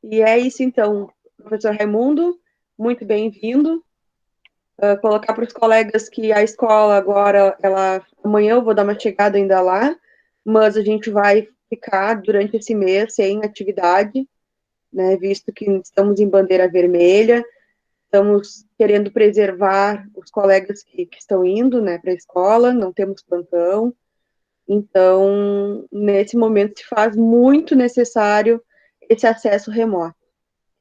E é isso, então, professor Raimundo, muito bem-vindo. Colocar para os colegas que a escola agora, amanhã eu vou dar uma chegada ainda lá, mas a gente vai ficar durante esse mês sem atividade, né, visto que estamos em bandeira vermelha, estamos querendo preservar os colegas que estão indo, né, para a escola, não temos plantão, então, nesse momento se faz muito necessário esse acesso remoto,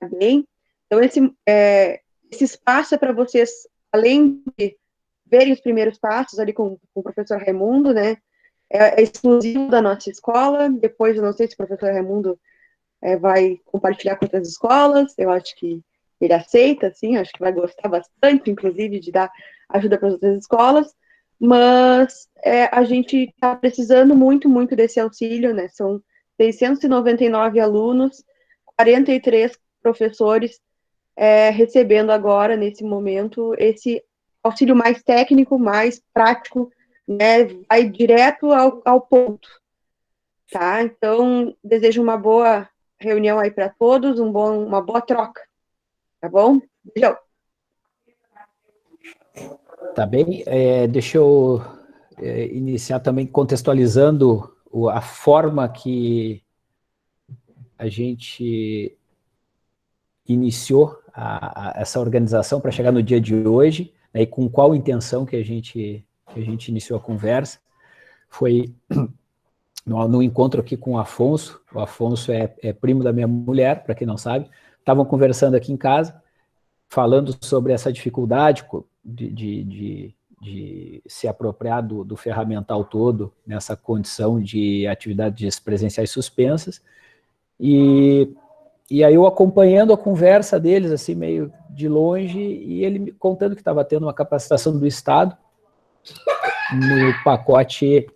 tá bem? Então, esse espaço é para vocês, além de verem os primeiros passos ali com o professor Raimundo, né? É exclusivo da nossa escola. Depois, eu não sei se o professor Raimundo vai compartilhar com outras escolas. Eu acho que ele aceita, sim. Acho que vai gostar bastante, inclusive, de dar ajuda para as outras escolas. Mas a gente está precisando muito, muito desse auxílio, né? São 699 alunos, 43 professores recebendo agora, nesse momento, esse auxílio mais técnico, mais prático, né, vai direto ao ponto, tá? Então, desejo uma boa reunião aí para todos, uma boa troca, tá bom? Beijão. Tá bem, deixa eu iniciar também contextualizando a forma que a gente iniciou essa organização para chegar no dia de hoje, né, e com qual intenção que a gente iniciou a conversa. Foi no encontro aqui com o Afonso. O Afonso é primo da minha mulher, para quem não sabe. Estavam conversando aqui em casa, falando sobre essa dificuldade de se apropriar do ferramental todo nessa condição de atividades presenciais suspensas. E aí eu acompanhando a conversa deles, assim, meio de longe, e ele me contando que estava tendo uma capacitação do Estado no pacote.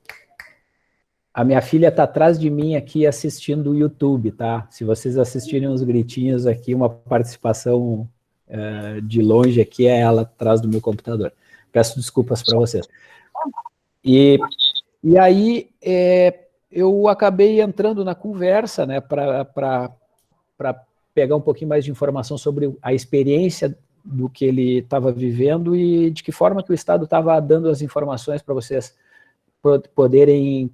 A minha filha está atrás de mim aqui assistindo o YouTube, tá? Se vocês assistirem uns gritinhos aqui, uma participação de longe aqui, é ela atrás do meu computador. Peço desculpas para vocês. E aí eu acabei entrando na conversa, né, para pegar um pouquinho mais de informação sobre a experiência do que ele estava vivendo e de que forma que o Estado estava dando as informações para vocês poderem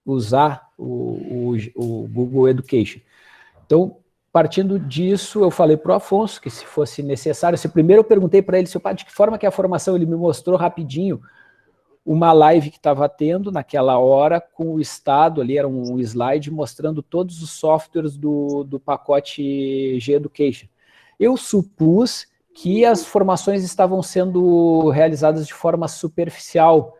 usar o Google Education. Então, partindo disso, eu falei para o Afonso que se fosse necessário, primeiro eu perguntei para ele de que forma que a formação, ele me mostrou rapidinho uma live que estava tendo naquela hora com o Estado, ali era um slide mostrando todos os softwares do pacote G-Education. Eu supus que as formações estavam sendo realizadas de forma superficial,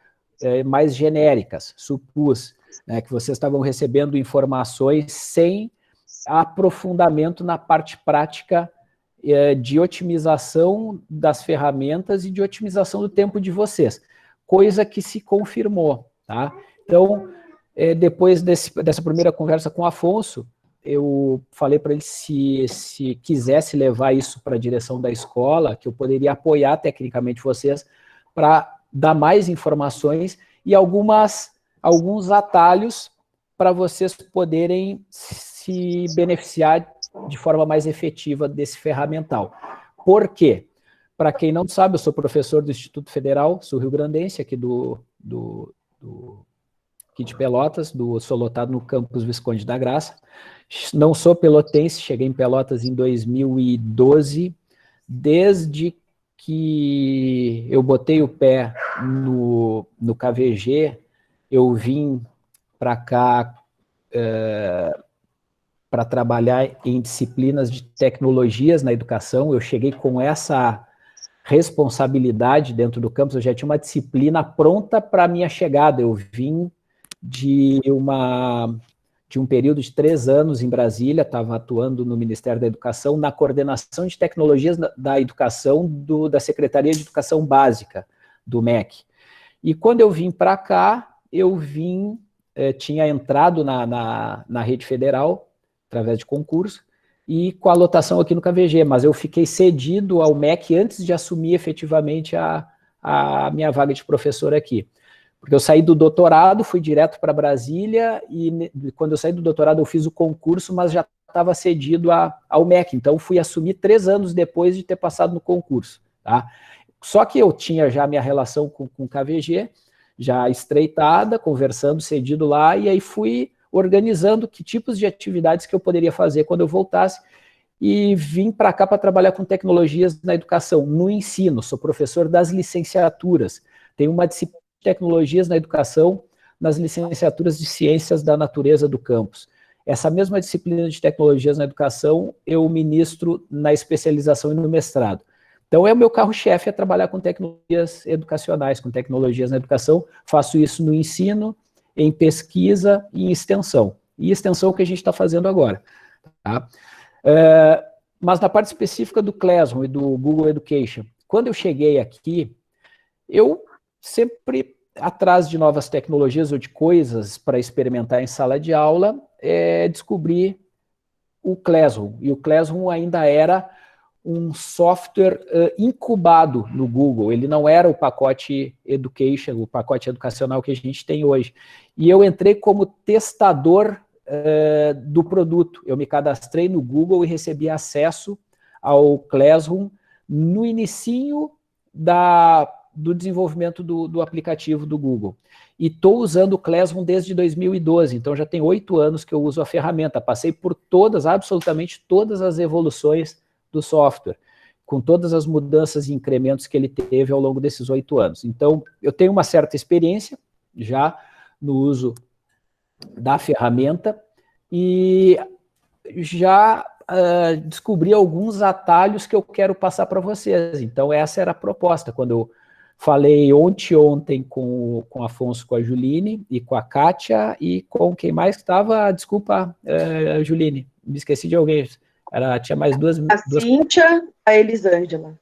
mais genéricas, supus, né, que vocês estavam recebendo informações sem aprofundamento na parte prática de otimização das ferramentas e de otimização do tempo de vocês, coisa que se confirmou, tá? Então, depois dessa primeira conversa com o Afonso, eu falei para ele se quisesse levar isso para a direção da escola, que eu poderia apoiar tecnicamente vocês para dar mais informações e alguns atalhos para vocês poderem se beneficiar de forma mais efetiva desse ferramental. Por quê? Para quem não sabe, eu sou professor do Instituto Federal, sou rio-grandense, aqui aqui de Pelotas, sou lotado no campus Visconde da Graça. Não sou pelotense, cheguei em Pelotas em 2012, desde que eu botei o pé no KVG, eu vim para cá para trabalhar em disciplinas de tecnologias na educação. Eu cheguei com essa responsabilidade dentro do campus, eu já tinha uma disciplina pronta para a minha chegada. Eu vim de um período de 3 anos em Brasília, estava atuando no Ministério da Educação, na coordenação de tecnologias da educação da Secretaria de Educação Básica, do MEC. E quando eu vim para cá, tinha entrado na rede federal, através de concurso, e com a lotação aqui no KVG, mas eu fiquei cedido ao MEC antes de assumir efetivamente a minha vaga de professor aqui. Porque eu saí do doutorado, fui direto para Brasília, e quando eu saí do doutorado eu fiz o concurso, mas já estava cedido ao MEC, então fui assumir 3 anos depois de ter passado no concurso. Tá? Só que eu tinha já minha relação com o KVG, já estreitada, conversando, cedido lá, e aí fui organizando que tipos de atividades que eu poderia fazer quando eu voltasse, e vim para cá para trabalhar com tecnologias na educação, no ensino. Sou professor das licenciaturas, tenho uma disciplina de tecnologias na educação nas licenciaturas de ciências da natureza do campus. Essa mesma disciplina de tecnologias na educação eu ministro na especialização e no mestrado. Então, é o meu carro-chefe trabalhar com tecnologias educacionais, com tecnologias na educação. Faço isso no ensino, em pesquisa e em extensão. E extensão que a gente está fazendo agora. Tá? Mas na parte específica do Classroom e do Google Education, quando eu cheguei aqui, eu sempre, atrás de novas tecnologias ou de coisas para experimentar em sala de aula, descobri o Classroom. E o Classroom ainda era um software incubado no Google, ele não era o pacote Education, o pacote educacional que a gente tem hoje. E eu entrei como testador do produto. Eu me cadastrei no Google e recebi acesso ao Classroom no inicinho do desenvolvimento do aplicativo do Google. E estou usando o Classroom desde 2012, então já tem 8 anos que eu uso a ferramenta. Passei por absolutamente todas as evoluções do software, com todas as mudanças e incrementos que ele teve ao longo desses 8 anos. Então, eu tenho uma certa experiência já no uso da ferramenta e já descobri alguns atalhos que eu quero passar para vocês. Então, essa era a proposta. Quando eu falei ontem com o Afonso, com a Juline e com a Kátia e com quem mais estava, desculpa, Juline, me esqueci de alguém. Tinha mais duas... Cíntia, a Elisângela.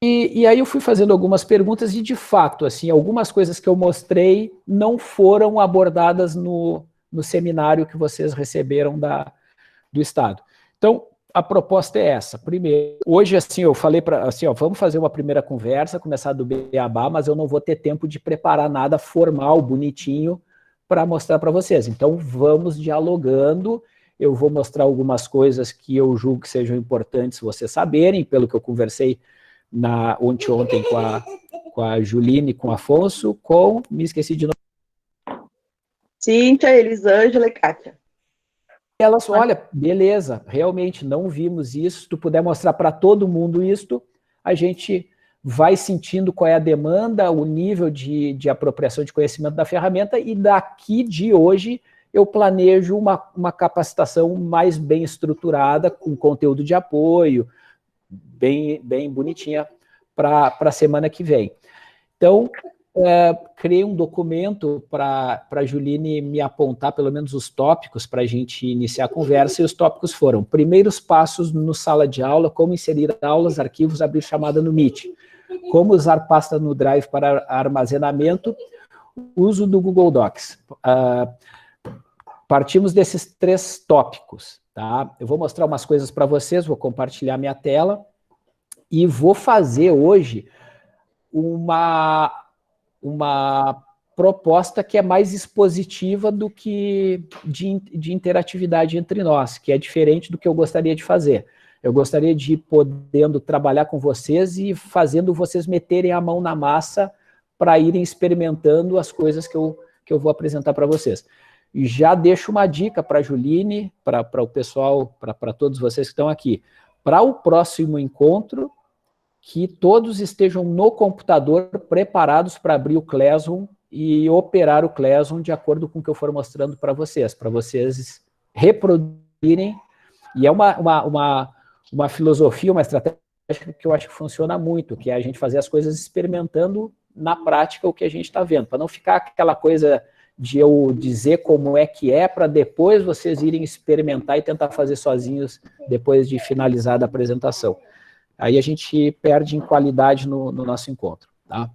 E aí eu fui fazendo algumas perguntas e, de fato, assim, algumas coisas que eu mostrei não foram abordadas no seminário que vocês receberam do Estado. Então, a proposta é essa. Primeiro, hoje, assim, eu falei para, assim, vamos fazer uma primeira conversa, começar do beabá, mas eu não vou ter tempo de preparar nada formal, bonitinho, para mostrar para vocês. Então, vamos dialogando. Eu vou mostrar algumas coisas que eu julgo que sejam importantes vocês saberem, pelo que eu conversei ontem com a Juline, com o Afonso, me esqueci de novo. Cíntia, Elisângela e Kátia. Elas, olha, beleza, realmente não vimos isso, se tu puder mostrar para todo mundo isso, a gente vai sentindo qual é a demanda, o nível de apropriação de conhecimento da ferramenta, e daqui de hoje eu planejo uma capacitação mais bem estruturada, com conteúdo de apoio, bem bonitinha, para a semana que vem. Então, criei um documento para a Juline me apontar pelo menos os tópicos para a gente iniciar a conversa, e os tópicos foram: primeiros passos no sala de aula, como inserir aulas, arquivos, abrir chamada no Meet, como usar pasta no Drive para armazenamento, uso do Google Docs. Partimos desses 3 tópicos, tá? Eu vou mostrar umas coisas para vocês, vou compartilhar minha tela e vou fazer hoje uma proposta que é mais expositiva do que de interatividade entre nós, que é diferente do que eu gostaria de fazer. Eu gostaria de ir podendo trabalhar com vocês e fazendo vocês meterem a mão na massa para irem experimentando as coisas que eu vou apresentar para vocês. E já deixo uma dica para a Juline, para o pessoal, para todos vocês que estão aqui. Para o próximo encontro, que todos estejam no computador preparados para abrir o Classroom e operar o Classroom de acordo com o que eu for mostrando para vocês reproduzirem. E é uma filosofia, uma estratégia que eu acho que funciona muito, que é a gente fazer as coisas experimentando na prática o que a gente está vendo, para não ficar aquela coisa de eu dizer como é que para depois vocês irem experimentar e tentar fazer sozinhos depois de finalizada a apresentação. Aí a gente perde em qualidade no nosso encontro, tá?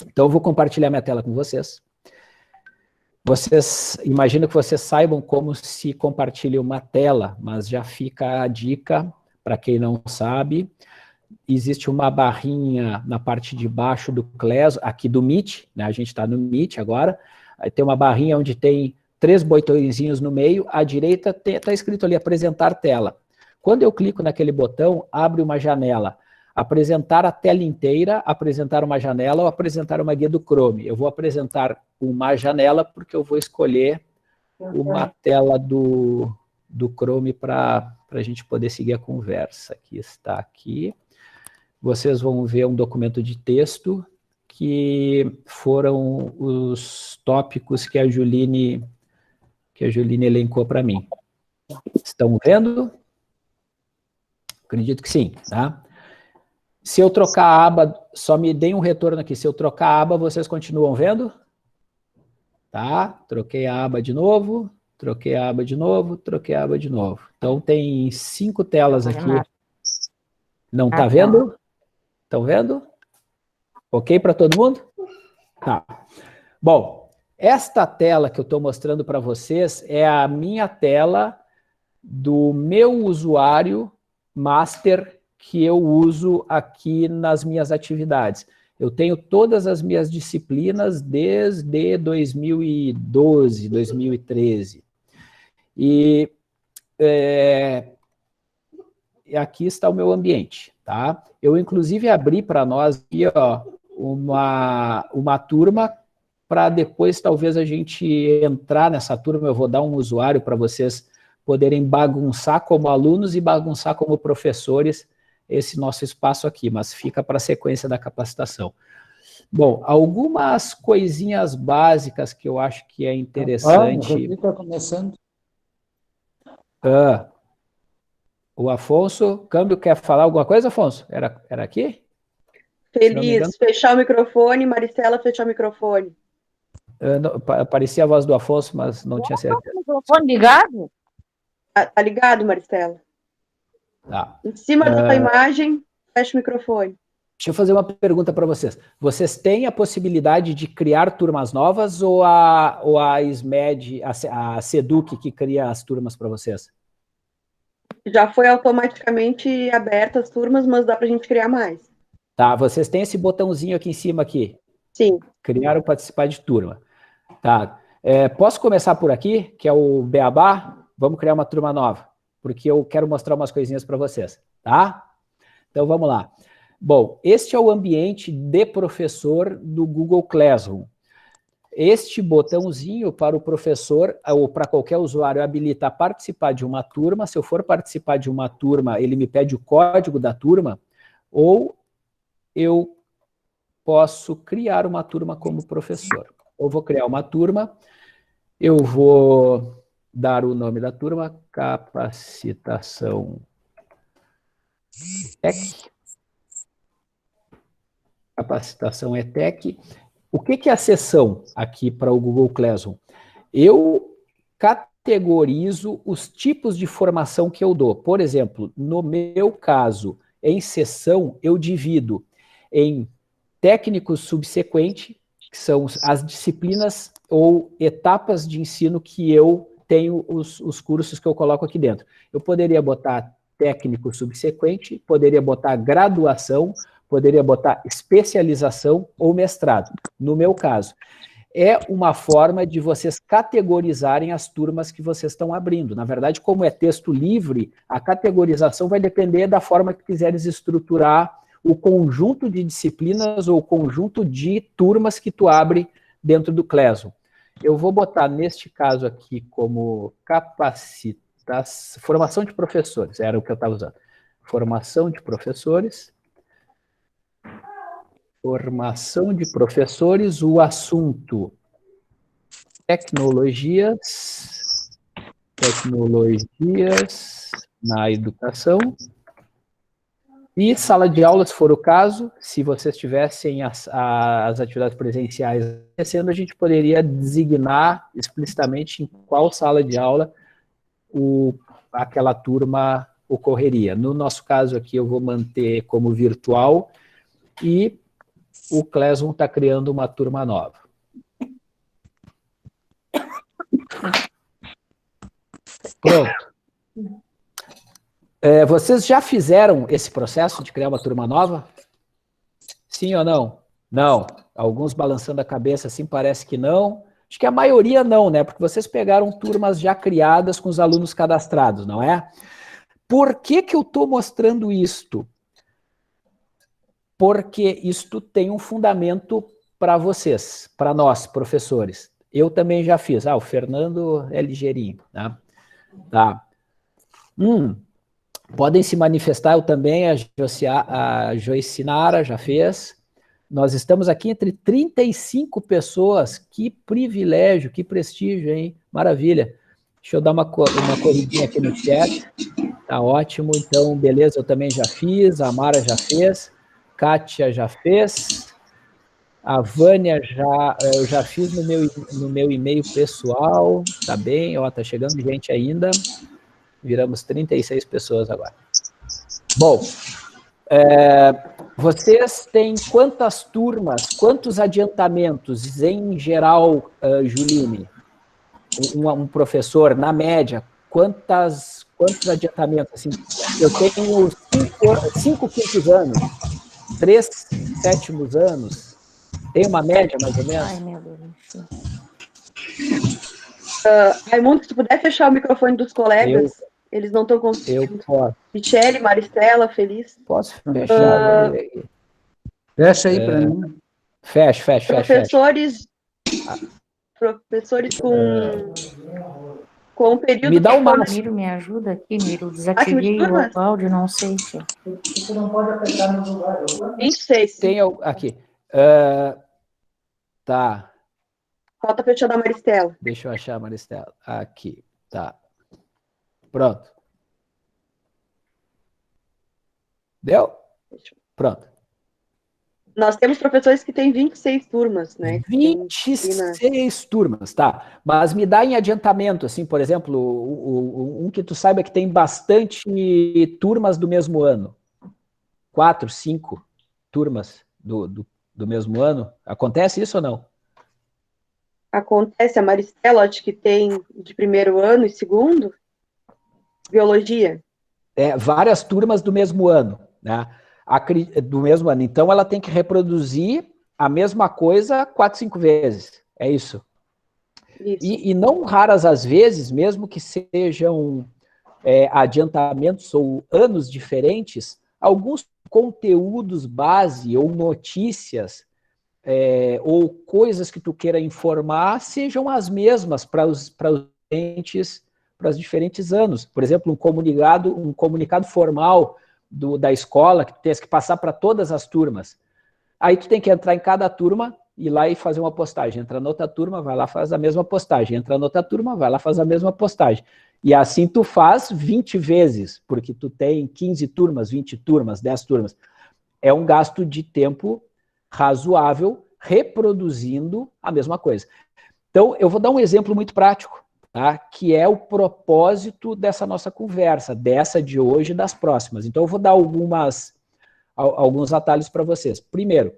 Então eu vou compartilhar minha tela com vocês. Imagino que vocês saibam como se compartilha uma tela, mas já fica a dica para quem não sabe. existe uma barrinha na parte de baixo do Classroom, aqui do Meet, né? A gente está no Meet agora, aí tem uma barrinha onde tem 3 botõezinhos no meio, à direita está escrito ali, apresentar tela. Quando eu clico naquele botão, abre uma janela. Apresentar a tela inteira, apresentar uma janela ou apresentar uma guia do Chrome. Eu vou apresentar uma janela porque eu vou escolher uma tela do Chrome para a gente poder seguir a conversa. Aqui está aqui. Vocês vão ver um documento de texto que foram os tópicos que a Juline elencou para mim. Estão vendo? Acredito que sim, tá? Se eu trocar a aba, só me deem um retorno aqui. Se eu trocar a aba, vocês continuam vendo? Tá? Troquei a aba de novo, troquei a aba de novo, troquei a aba de novo. Então, tem 5 telas aqui. Não tá vendo? Estão vendo? Ok para todo mundo? Tá. Bom, esta tela que eu estou mostrando para vocês é a minha tela do meu usuário master que eu uso aqui nas minhas atividades. Eu tenho todas as minhas disciplinas desde 2012, 2013. E aqui está o meu ambiente, tá? Eu, inclusive, abri para nós aqui, ó, uma turma para depois, talvez, a gente entrar nessa turma. Eu vou dar um usuário para vocês poderem bagunçar como alunos e bagunçar como professores esse nosso espaço aqui, mas fica para a sequência da capacitação. Bom, algumas coisinhas básicas que eu acho que é interessante... está começando. O Afonso Câmbio quer falar alguma coisa, Afonso? Era aqui? Feliz, fechar o microfone, Maricela, fechar o microfone. Aparecia a voz do Afonso, mas não tinha certeza. O microfone ligado? Tá ligado, Maricela? Tá. Em cima da tua imagem, fecha o microfone. Deixa eu fazer uma pergunta para vocês. Vocês têm a possibilidade de criar turmas novas ou a SMED, a SEDUC que cria as turmas para vocês? Já foi automaticamente aberta as turmas, mas dá para a gente criar mais. Tá, vocês têm esse botãozinho aqui em cima aqui. Sim. Criar ou participar de turma. Tá. Posso começar por aqui, que é o Beabá? Vamos criar uma turma nova, porque eu quero mostrar umas coisinhas para vocês, tá? Então, vamos lá. Bom, este é o ambiente de professor do Google Classroom. Este botãozinho para o professor, ou para qualquer usuário, habilita a participar de uma turma. Se eu for participar de uma turma, ele me pede o código da turma, ou eu posso criar uma turma como professor. Eu vou criar uma turma, eu vou dar o nome da turma, Capacitação ETEC. Capacitação ETEC. O que é a seção aqui para o Google Classroom? Eu categorizo os tipos de formação que eu dou. Por exemplo, no meu caso, em seção, eu divido em técnico subsequente, que são as disciplinas ou etapas de ensino que eu tenho os cursos que eu coloco aqui dentro. Eu poderia botar técnico subsequente, poderia botar graduação, poderia botar especialização ou mestrado. No meu caso, é uma forma de vocês categorizarem as turmas que vocês estão abrindo. Na verdade, como é texto livre, a categorização vai depender da forma que quiseres estruturar o conjunto de disciplinas ou o conjunto de turmas que tu abre dentro do Classroom. Eu vou botar, neste caso aqui, como formação de professores, era o que eu estava usando. Formação de professores. Formação de professores, o assunto tecnologias na educação. E sala de aula, se for o caso, se vocês tivessem as atividades presenciais acontecendo, a gente poderia designar explicitamente em qual sala de aula aquela turma ocorreria. No nosso caso aqui, eu vou manter como virtual e o Classroom está criando uma turma nova. Pronto. Vocês já fizeram esse processo de criar uma turma nova? Sim ou não? Não. Alguns balançando a cabeça assim, parece que não. Acho que a maioria não, né? Porque vocês pegaram turmas já criadas com os alunos cadastrados, não é? Por que que eu estou mostrando isto? Porque isto tem um fundamento para vocês, para nós, professores. Eu também já fiz. O Fernando é ligeirinho, né? Tá. Podem se manifestar, eu também, a Joicinara já fez. Nós estamos aqui entre 35 pessoas, que privilégio, que prestígio, hein? Maravilha. Deixa eu dar uma corridinha aqui no chat. Tá ótimo, então, beleza, eu também já fiz, a Mara já fez, Kátia já fez, a Vânia eu já fiz no meu e-mail pessoal, tá bem, ó, tá chegando gente ainda, viramos 36 pessoas agora. Bom, vocês têm quantas turmas, quantos adiantamentos em geral, Juline? Um professor, na média, quantos adiantamentos? Assim, eu tenho 5 quintos anos, 3 sétimos anos, tem uma média mais ou menos? Ai, meu Deus. Raimundo, se tu puder fechar o microfone dos colegas, eles não estão conseguindo. Eu posso. Michele, Maristela, Feliz. Posso fechar. Fecha aí para mim. Fecha. Professores com período... Me dá o máximo. Miro, me ajuda aqui, Miro. Desativei o áudio, não sei se... Você não pode apertar no lugar. 26. Tem aqui. Tá. Falta fechar da Maristela. Deixa eu achar a Maristela. Aqui, tá. Pronto. Deu? Pronto. Nós temos professores que têm 26 turmas, né? 26 turmas, tá. Mas me dá em adiantamento, assim, por exemplo, um que tu saiba que tem bastante turmas do mesmo ano. 4, 5 turmas do mesmo ano. Acontece isso ou não? Acontece. A Maristela, acho que tem de primeiro ano e segundo. Biologia. Várias turmas do mesmo ano, né? Do mesmo ano. Então, ela tem que reproduzir a mesma coisa 4, 5 vezes. É isso. E não raras as vezes, mesmo que sejam adiantamentos ou anos diferentes, alguns conteúdos base ou notícias ou coisas que tu queira informar sejam as mesmas para os diferentes anos. Por exemplo, um comunicado formal da escola, que tu tens que passar para todas as turmas. Aí tu tem que entrar em cada turma, ir lá e fazer uma postagem. Entra na outra turma, vai lá, faz a mesma postagem. Entra na outra turma, vai lá, faz a mesma postagem. E assim tu faz 20 vezes, porque tu tem 15 turmas, 20 turmas, 10 turmas. É um gasto de tempo razoável reproduzindo a mesma coisa. Então, eu vou dar um exemplo muito prático, tá? Que é o propósito dessa nossa conversa, dessa de hoje e das próximas. Então, eu vou dar alguns atalhos para vocês. Primeiro,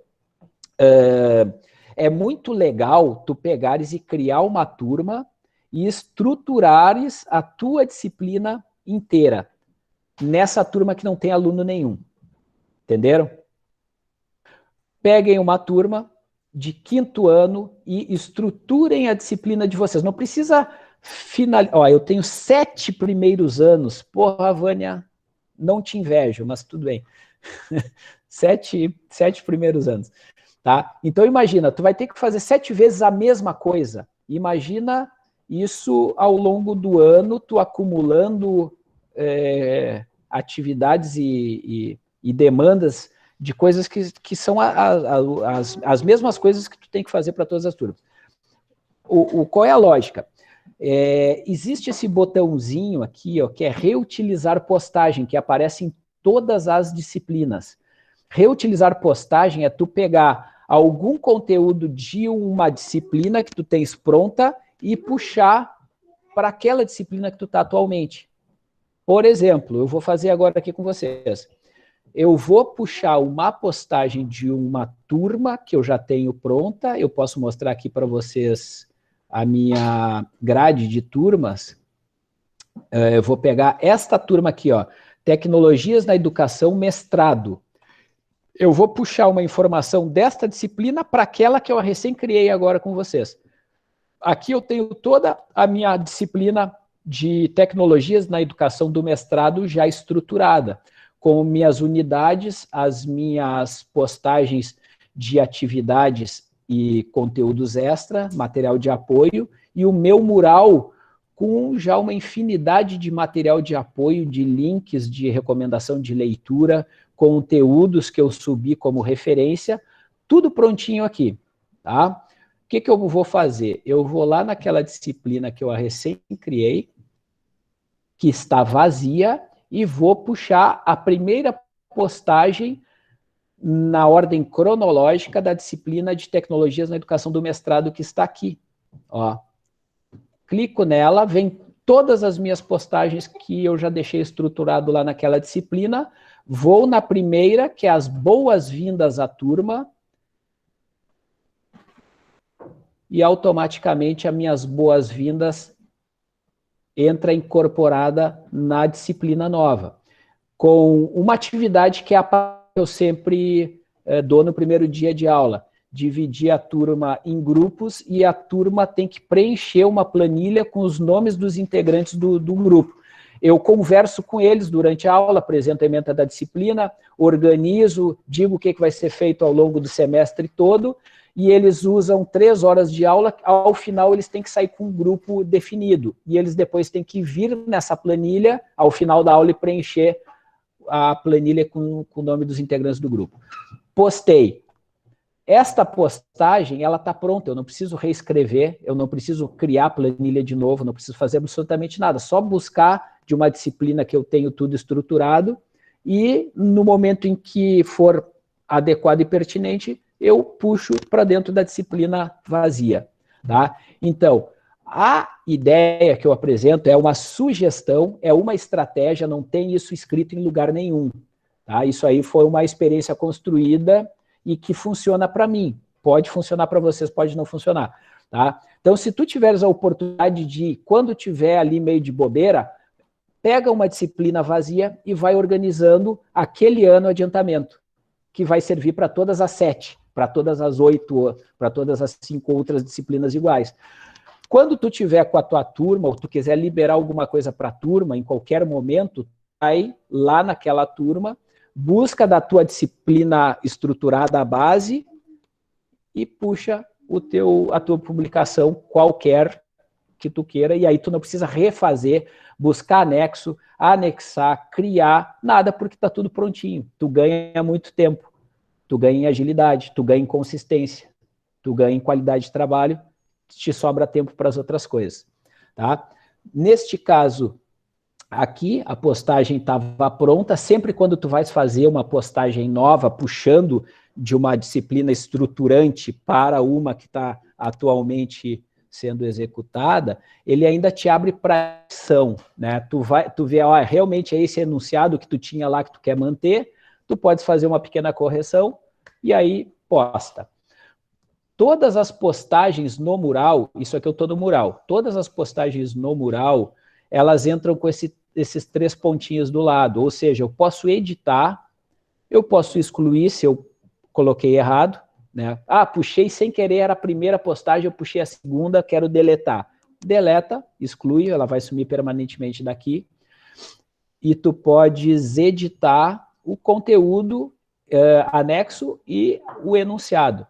é muito legal tu pegares e criar uma turma e estruturares a tua disciplina inteira nessa turma que não tem aluno nenhum. Entenderam? Peguem uma turma de 5º ano e estruturem a disciplina de vocês. Não precisa finalizar. Eu tenho 7 primeiros anos. Porra, Vânia, não te invejo, mas tudo bem. 7 primeiros anos. Tá? Então, imagina, tu vai ter que fazer 7 vezes a mesma coisa. Imagina isso ao longo do ano, tu acumulando atividades e demandas de coisas que são as mesmas coisas que tu tem que fazer para todas as turmas. Qual é a lógica? Existe esse botãozinho aqui, ó, que é reutilizar postagem, que aparece em todas as disciplinas. Reutilizar postagem é tu pegar algum conteúdo de uma disciplina que tu tens pronta e puxar para aquela disciplina que tu está atualmente. Por exemplo, eu vou fazer agora aqui com vocês. Eu vou puxar uma postagem de uma turma que eu já tenho pronta. Eu posso mostrar aqui para vocês a minha grade de turmas. Eu vou pegar esta turma aqui, ó. Tecnologias na Educação, mestrado. Eu vou puxar uma informação desta disciplina para aquela que eu recém criei agora com vocês. Aqui eu tenho toda a minha disciplina de Tecnologias na Educação do mestrado já estruturada, com minhas unidades, as minhas postagens de atividades e conteúdos extra, material de apoio, e o meu mural com já uma infinidade de material de apoio, de links de recomendação de leitura, conteúdos que eu subi como referência, tudo prontinho aqui, tá? O que eu vou fazer? Eu vou lá naquela disciplina que eu recém criei, que está vazia, e vou puxar a primeira postagem na ordem cronológica da disciplina de Tecnologias na Educação do mestrado que está aqui. Ó. Clico nela, vem todas as minhas postagens que eu já deixei estruturado lá naquela disciplina, vou na primeira, que é as boas-vindas à turma, e automaticamente as minhas boas-vindas entra incorporada na disciplina nova, com uma atividade que é a que eu sempre dou no primeiro dia de aula, dividir a turma em grupos e a turma tem que preencher uma planilha com os nomes dos integrantes do grupo. Eu converso com eles durante a aula, apresento a ementa da disciplina, organizo, digo o que vai ser feito ao longo do semestre todo, e eles usam 3 horas de aula, ao final eles têm que sair com um grupo definido, e eles depois têm que vir nessa planilha, ao final da aula, e preencher a planilha com o nome dos integrantes do grupo. Postei. Esta postagem, ela está pronta, eu não preciso reescrever, eu não preciso criar a planilha de novo, não preciso fazer absolutamente nada, só buscar de uma disciplina que eu tenho tudo estruturado, e no momento em que for adequado e pertinente, eu puxo para dentro da disciplina vazia, tá? Então, a ideia que eu apresento é uma sugestão, é uma estratégia, não tem isso escrito em lugar nenhum, tá? Isso aí foi uma experiência construída e que funciona para mim. Pode funcionar para vocês, pode não funcionar, tá? Então, se tu tiveres a oportunidade de, quando tiver ali meio de bobeira, pega uma disciplina vazia e vai organizando aquele ano o adiantamento, que vai servir para todas as 7, para todas as 8, para todas as 5 outras disciplinas iguais. Quando tu tiver com a tua turma, ou tu quiser liberar alguma coisa para a turma, em qualquer momento, vai lá naquela turma, busca da tua disciplina estruturada a base e puxa a tua publicação qualquer que tu queira, e aí tu não precisa refazer, buscar anexo, anexar, criar, nada, porque está tudo prontinho. Tu ganha muito tempo, tu ganha em agilidade, tu ganha em consistência, tu ganha em qualidade de trabalho, te sobra tempo para as outras coisas, tá? Neste caso, aqui a postagem estava pronta, sempre quando tu vais fazer uma postagem nova, puxando de uma disciplina estruturante para uma que está atualmente sendo executada, ele ainda te abre para ação, né? Tu vê, ó, realmente é esse enunciado que tu tinha lá que tu quer manter, tu podes fazer uma pequena correção e aí posta. Todas as postagens no mural, isso aqui eu estou no mural, todas as postagens no mural, elas entram com esses 3 pontinhos do lado, ou seja, eu posso editar, eu posso excluir se eu coloquei errado, né? Ah, puxei sem querer, era a primeira postagem, eu puxei a segunda, quero deletar. Deleta, exclui, ela vai sumir permanentemente daqui, e tu podes editar o conteúdo anexo e o enunciado.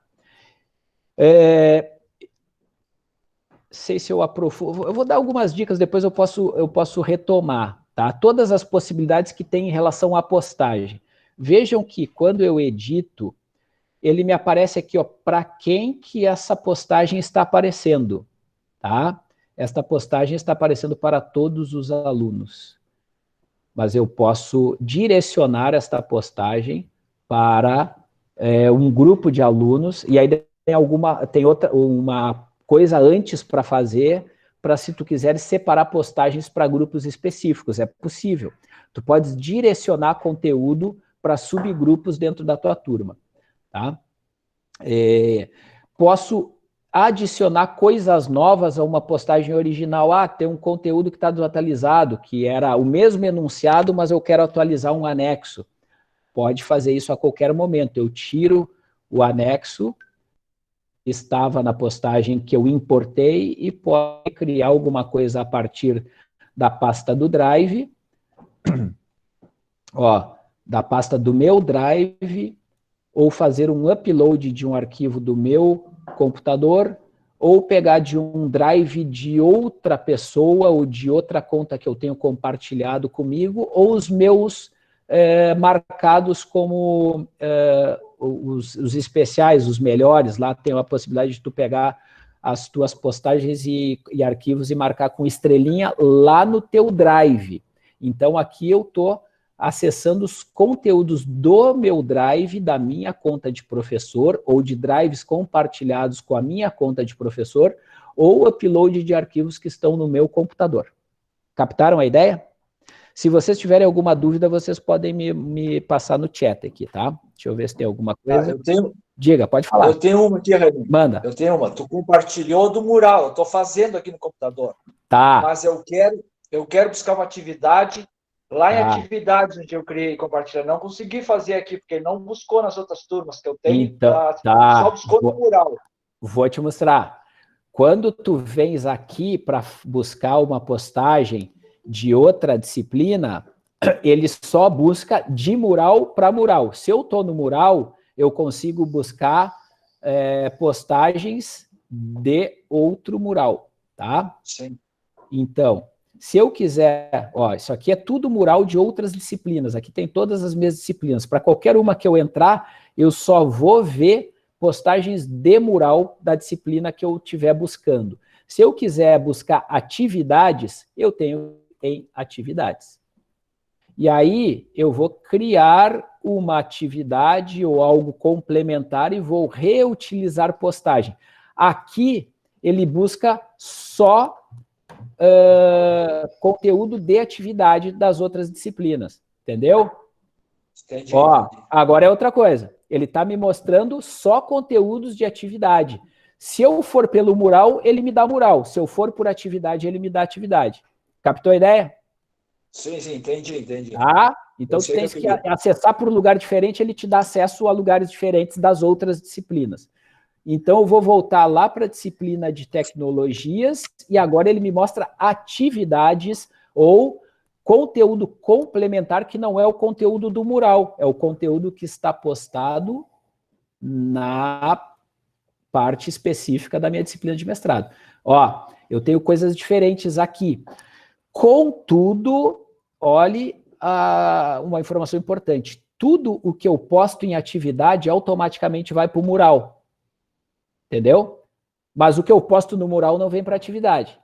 Sei se eu aprofundo, eu vou dar algumas dicas, depois eu posso retomar, tá? Todas as possibilidades que tem em relação à postagem. Vejam que quando eu edito, ele me aparece aqui, ó, para quem que essa postagem está aparecendo, tá? Esta postagem está aparecendo para todos os alunos, mas eu posso direcionar esta postagem para um grupo de alunos, e aí tem uma coisa antes para fazer, para se tu quiseres separar postagens para grupos específicos, é possível. Tu podes direcionar conteúdo para subgrupos dentro da tua turma, tá? Posso adicionar coisas novas a uma postagem original. Ah, tem um conteúdo que está desatualizado, que era o mesmo enunciado, mas eu quero atualizar um anexo. Pode fazer isso a qualquer momento. Eu tiro o anexo, estava na postagem que eu importei, e pode criar alguma coisa a partir da pasta do Drive, ó, da pasta do meu Drive, ou fazer um upload de um arquivo do meu computador, ou pegar de um Drive de outra pessoa, ou de outra conta que eu tenho compartilhado comigo, ou os meus marcados como os especiais, os melhores. Lá tem a possibilidade de tu pegar as tuas postagens e arquivos e marcar com estrelinha lá no teu Drive. Então, aqui eu estou acessando os conteúdos do meu Drive, da minha conta de professor, ou de drives compartilhados com a minha conta de professor, ou upload de arquivos que estão no meu computador. Captaram a ideia? Se vocês tiverem alguma dúvida, vocês podem me passar no chat aqui, tá? Deixa eu ver se tem alguma coisa. Diga, pode falar. Eu tenho uma aqui, Raimundo. Manda. Eu tenho uma. Tu compartilhou do mural. Eu estou fazendo aqui no computador. Tá. Mas eu quero buscar uma atividade lá em atividades onde eu criei e compartilhei. Não consegui fazer aqui, porque não buscou nas outras turmas que eu tenho. Então, tá. Só buscou no mural. Vou te mostrar. Quando tu vens aqui para buscar uma postagem de outra disciplina, ele só busca de mural para mural. Se eu estou no mural, eu consigo buscar postagens de outro mural, tá? Sim. Então, se eu quiser, ó, isso aqui é tudo mural de outras disciplinas, aqui tem todas as minhas disciplinas. Para qualquer uma que eu entrar, eu só vou ver postagens de mural da disciplina que eu estiver buscando. Se eu quiser buscar atividades, eu tenho em atividades. E aí eu vou criar uma atividade ou algo complementar e vou reutilizar postagem. Aqui ele busca só conteúdo de atividade das outras disciplinas, entendeu? Entendi. Ó, agora é outra coisa. Ele está me mostrando só conteúdos de atividade. Se eu for pelo mural, ele me dá mural. Se eu for por atividade, ele me dá atividade. Captou a ideia? Sim, entendi. Ah, então tu tens que acessar por um lugar diferente, ele te dá acesso a lugares diferentes das outras disciplinas. Então eu vou voltar lá para a disciplina de tecnologias e agora ele me mostra atividades ou conteúdo complementar que não é o conteúdo do mural, é o conteúdo que está postado na parte específica da minha disciplina de mestrado. Ó, eu tenho coisas diferentes aqui. Contudo, olhe uma informação importante. Tudo o que eu posto em atividade automaticamente vai para o mural. Entendeu? Mas o que eu posto no mural não vem para atividade.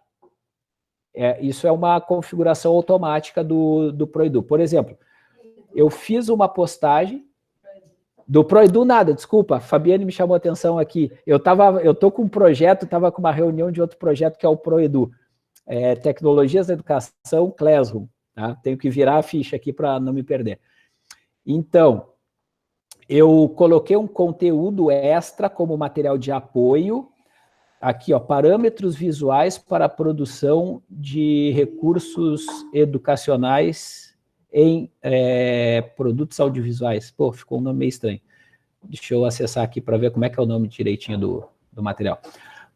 Isso é uma configuração automática do ProEdu. Por exemplo, eu fiz uma postagem do ProEdu nada, desculpa, a Fabiane me chamou a atenção aqui. Eu tô com um projeto, estava com uma reunião de outro projeto que é o ProEdu. Tecnologias da Educação, Classroom. Tá? Tenho que virar a ficha aqui para não me perder. Então, eu coloquei um conteúdo extra como material de apoio. Aqui, ó, parâmetros visuais para a produção de recursos educacionais em produtos audiovisuais. Pô, ficou um nome meio estranho. Deixa eu acessar aqui para ver como é que é o nome direitinho do material.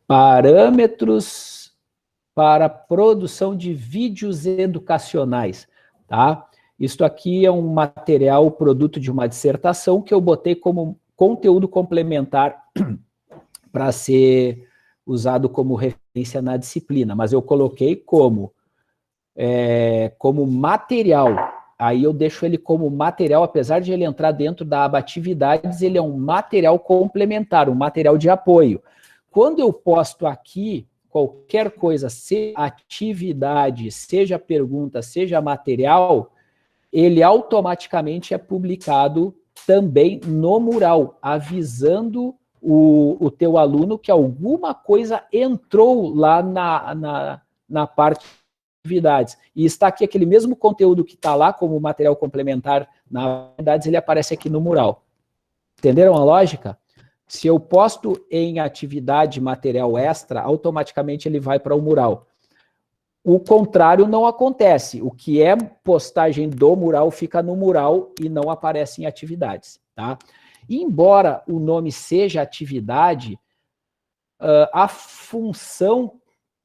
Parâmetros para produção de vídeos educacionais, tá? Isto aqui é um material, produto de uma dissertação que eu botei como conteúdo complementar para ser usado como referência na disciplina, mas eu coloquei como material. Aí eu deixo ele como material, apesar de ele entrar dentro da aba atividades, ele é um material complementar, um material de apoio. Quando eu posto aqui qualquer coisa, seja atividade, seja pergunta, seja material, ele automaticamente é publicado também no mural, avisando o teu aluno que alguma coisa entrou lá na parte de atividades. E está aqui aquele mesmo conteúdo que está lá como material complementar na atividades, ele aparece aqui no mural. Entenderam a lógica? Se eu posto em atividade material extra, automaticamente ele vai para o mural. O contrário não acontece. O que é postagem do mural fica no mural e não aparece em atividades, tá? E embora o nome seja atividade, a função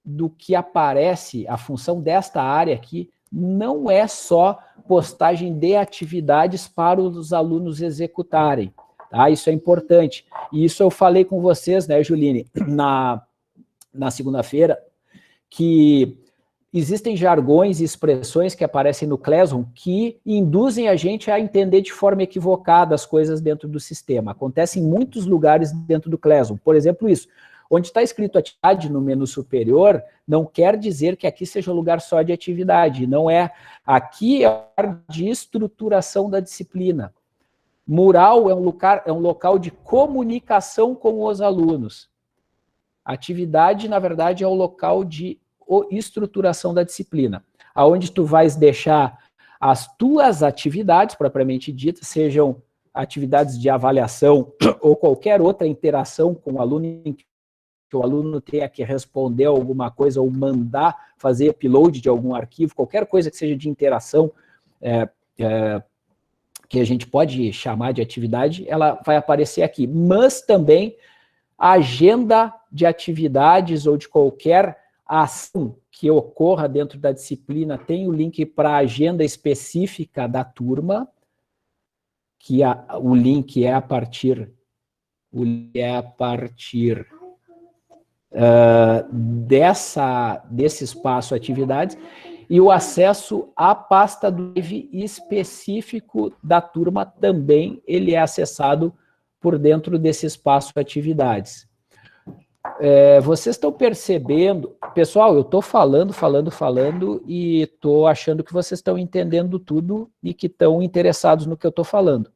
do que aparece, a função desta área aqui, não é só postagem de atividades para os alunos executarem, tá? Isso é importante. E isso eu falei com vocês, né, Juline, na segunda-feira, que existem jargões e expressões que aparecem no Classroom que induzem a gente a entender de forma equivocada as coisas dentro do sistema. Acontece em muitos lugares dentro do Classroom. Por exemplo, isso. Onde está escrito atividade no menu superior, não quer dizer que aqui seja lugar só de atividade. Não é. Aqui é o lugar de estruturação da disciplina. Mural é um local de comunicação com os alunos. Atividade, na verdade, é o local de estruturação da disciplina, aonde tu vais deixar as tuas atividades, propriamente ditas, sejam atividades de avaliação ou qualquer outra interação com o aluno, que o aluno tenha que responder alguma coisa ou mandar fazer upload de algum arquivo, qualquer coisa que seja de interação, que a gente pode chamar de atividade, ela vai aparecer aqui. Mas também a agenda de atividades ou de qualquer ação que ocorra dentro da disciplina tem o link para a agenda específica da turma, que o link é a partir desse espaço atividades, e o acesso à pasta do Drive específico da turma também, ele é acessado por dentro desse espaço atividades. Vocês estão percebendo, pessoal, eu estou falando e estou achando que vocês estão entendendo tudo e que estão interessados no que eu estou falando.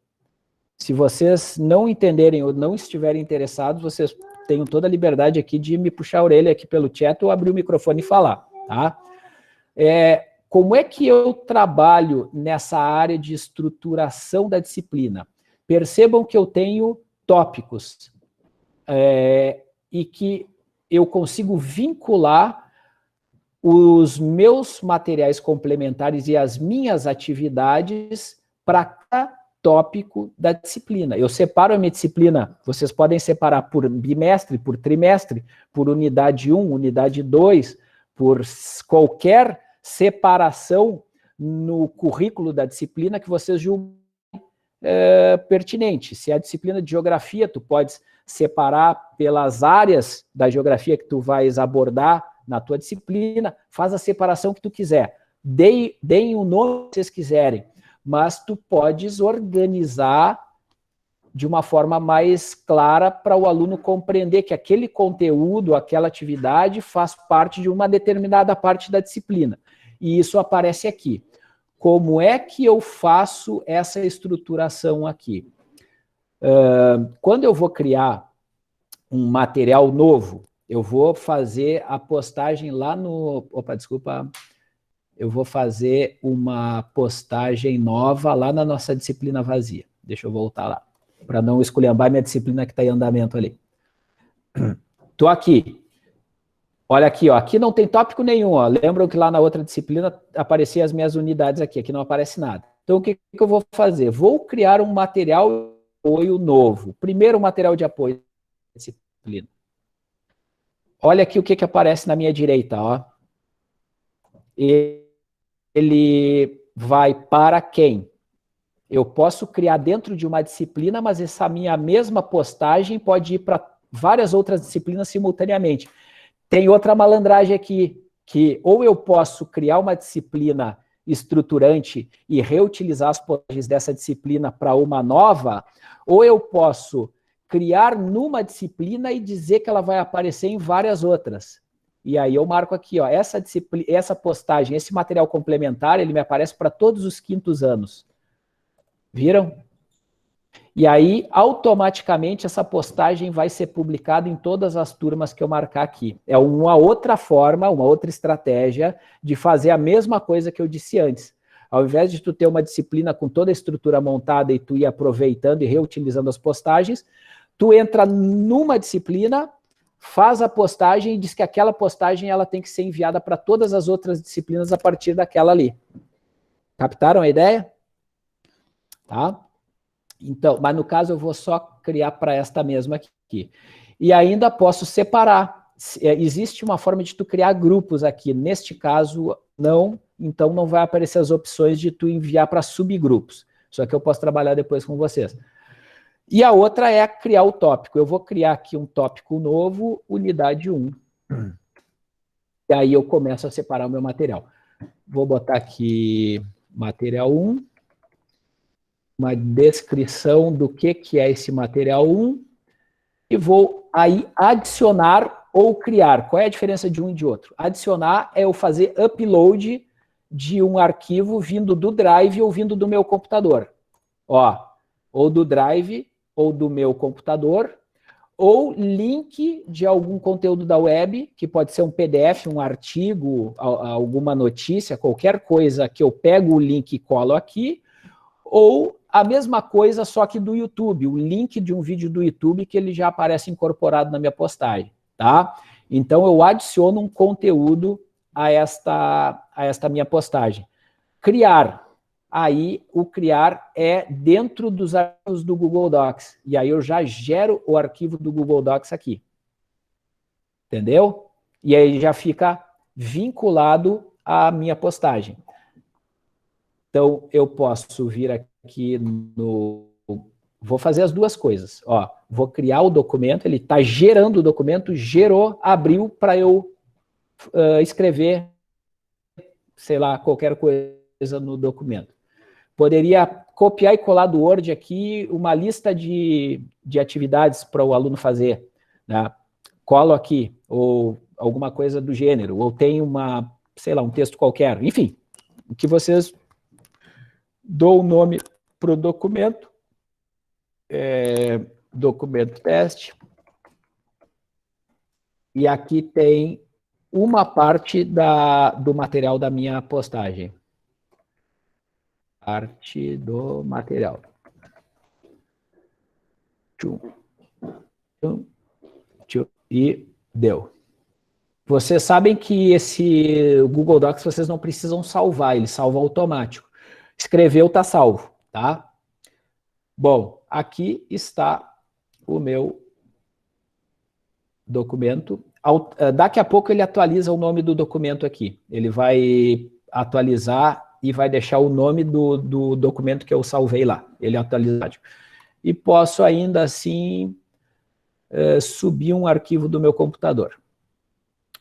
Se vocês não entenderem ou não estiverem interessados, vocês têm toda a liberdade aqui de me puxar a orelha aqui pelo chat ou abrir o microfone e falar, tá? Como é que eu trabalho nessa área de estruturação da disciplina? Percebam que eu tenho tópicos e que eu consigo vincular os meus materiais complementares e as minhas atividades para cada tópico da disciplina. Eu separo a minha disciplina, vocês podem separar por bimestre, por trimestre, por unidade 1, unidade 2, por qualquer separação no currículo da disciplina que vocês julguem pertinente. Se é a disciplina de geografia, tu podes separar pelas áreas da geografia que tu vais abordar na tua disciplina, faz a separação que tu quiser. Deem o nome que vocês quiserem, mas tu podes organizar de uma forma mais clara para o aluno compreender que aquele conteúdo, aquela atividade faz parte de uma determinada parte da disciplina. E isso aparece aqui. Como é que eu faço essa estruturação aqui? Quando eu vou criar um material novo, eu vou fazer a postagem lá no... Opa, desculpa. Eu vou fazer uma postagem nova lá na nossa disciplina vazia. Deixa eu voltar lá, para não esculhambar minha disciplina que está em andamento ali. Estou aqui. Olha aqui, ó. Aqui não tem tópico nenhum. Ó. Lembram que lá na outra disciplina apareciam as minhas unidades aqui. Aqui não aparece nada. Então, o que eu vou fazer? Vou criar um material de apoio novo. Primeiro material de apoio da disciplina. Olha aqui o que aparece na minha direita. Ó. Ele vai para quem? Eu posso criar dentro de uma disciplina, mas essa minha mesma postagem pode ir para várias outras disciplinas simultaneamente. Tem outra malandragem aqui, que ou eu posso criar uma disciplina estruturante e reutilizar as postagens dessa disciplina para uma nova, ou eu posso criar numa disciplina e dizer que ela vai aparecer em várias outras. E aí eu marco aqui, ó, essa postagem, esse material complementar, ele me aparece para todos os 5º anos. Viram? E aí, automaticamente, essa postagem vai ser publicada em todas as turmas que eu marcar aqui. É uma outra forma, uma outra estratégia de fazer a mesma coisa que eu disse antes. Ao invés de tu ter uma disciplina com toda a estrutura montada e tu ir aproveitando e reutilizando as postagens, tu entra numa disciplina, faz a postagem e diz que aquela postagem ela tem que ser enviada para todas as outras disciplinas a partir daquela ali. Captaram a ideia? Tá? Então, mas no caso eu vou só criar para esta mesma aqui. E ainda posso separar. Existe uma forma de tu criar grupos aqui. Neste caso, não. Então não vai aparecer as opções de tu enviar para subgrupos. Só que eu posso trabalhar depois com vocês. E a outra é criar o tópico. Eu vou criar aqui um tópico novo, unidade 1. E aí eu começo a separar o meu material. Vou botar aqui material 1. Uma descrição do que é esse material 1. E vou aí adicionar ou criar. Qual é a diferença de um e de outro? Adicionar é eu fazer upload de um arquivo vindo do Drive ou vindo do meu computador. Ó, ou do Drive ou do meu computador, ou link de algum conteúdo da web, que pode ser um PDF, um artigo, alguma notícia, qualquer coisa que eu pego o link e colo aqui, ou a mesma coisa, só que do YouTube, o link de um vídeo do YouTube que ele já aparece incorporado na minha postagem, tá? Então eu adiciono um conteúdo a esta minha postagem. Criar. Aí o criar é dentro dos arquivos do Google Docs. E aí eu já gero o arquivo do Google Docs aqui. Entendeu? E aí já fica vinculado à minha postagem. Então eu posso vir aqui no... Vou fazer as duas coisas. Ó, vou criar o documento, ele está gerando o documento, gerou, abriu para eu escrever, sei lá, qualquer coisa no documento. Poderia copiar e colar do Word aqui uma lista de atividades para o aluno fazer, né? Colo aqui, ou alguma coisa do gênero, ou tem uma, sei lá, um texto qualquer, enfim, o que vocês dou o nome para o documento, documento teste, e aqui tem uma parte do material da minha postagem. Parte do material. E deu. Vocês sabem que esse Google Docs vocês não precisam salvar, ele salva automático. Escreveu, está salvo, tá? Bom, aqui está o meu documento. Daqui a pouco ele atualiza o nome do documento aqui. Ele vai atualizar e vai deixar o nome do documento que eu salvei lá. Ele atualiza. E posso ainda assim subir um arquivo do meu computador.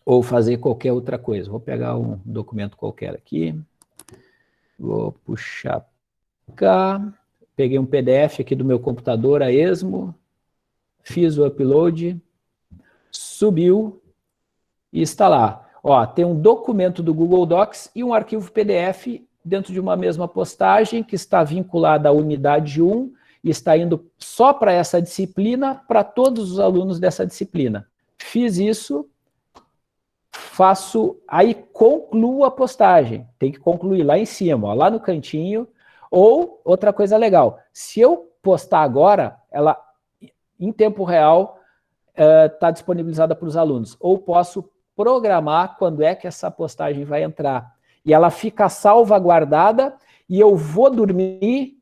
Ou fazer qualquer outra coisa. Vou pegar um documento qualquer aqui. Vou puxar cá. Peguei um PDF aqui do meu computador a esmo. Fiz o upload. Subiu. E está lá. Ó, tem um documento do Google Docs e um arquivo PDF dentro de uma mesma postagem que está vinculada à unidade 1 e está indo só para essa disciplina, para todos os alunos dessa disciplina. Fiz isso, aí concluo a postagem. Tem que concluir lá em cima, ó, lá no cantinho. Ou, outra coisa legal, se eu postar agora, ela, em tempo real, está disponibilizada para os alunos. Ou posso programar quando é que essa postagem vai entrar. E ela fica salvaguardada e eu vou dormir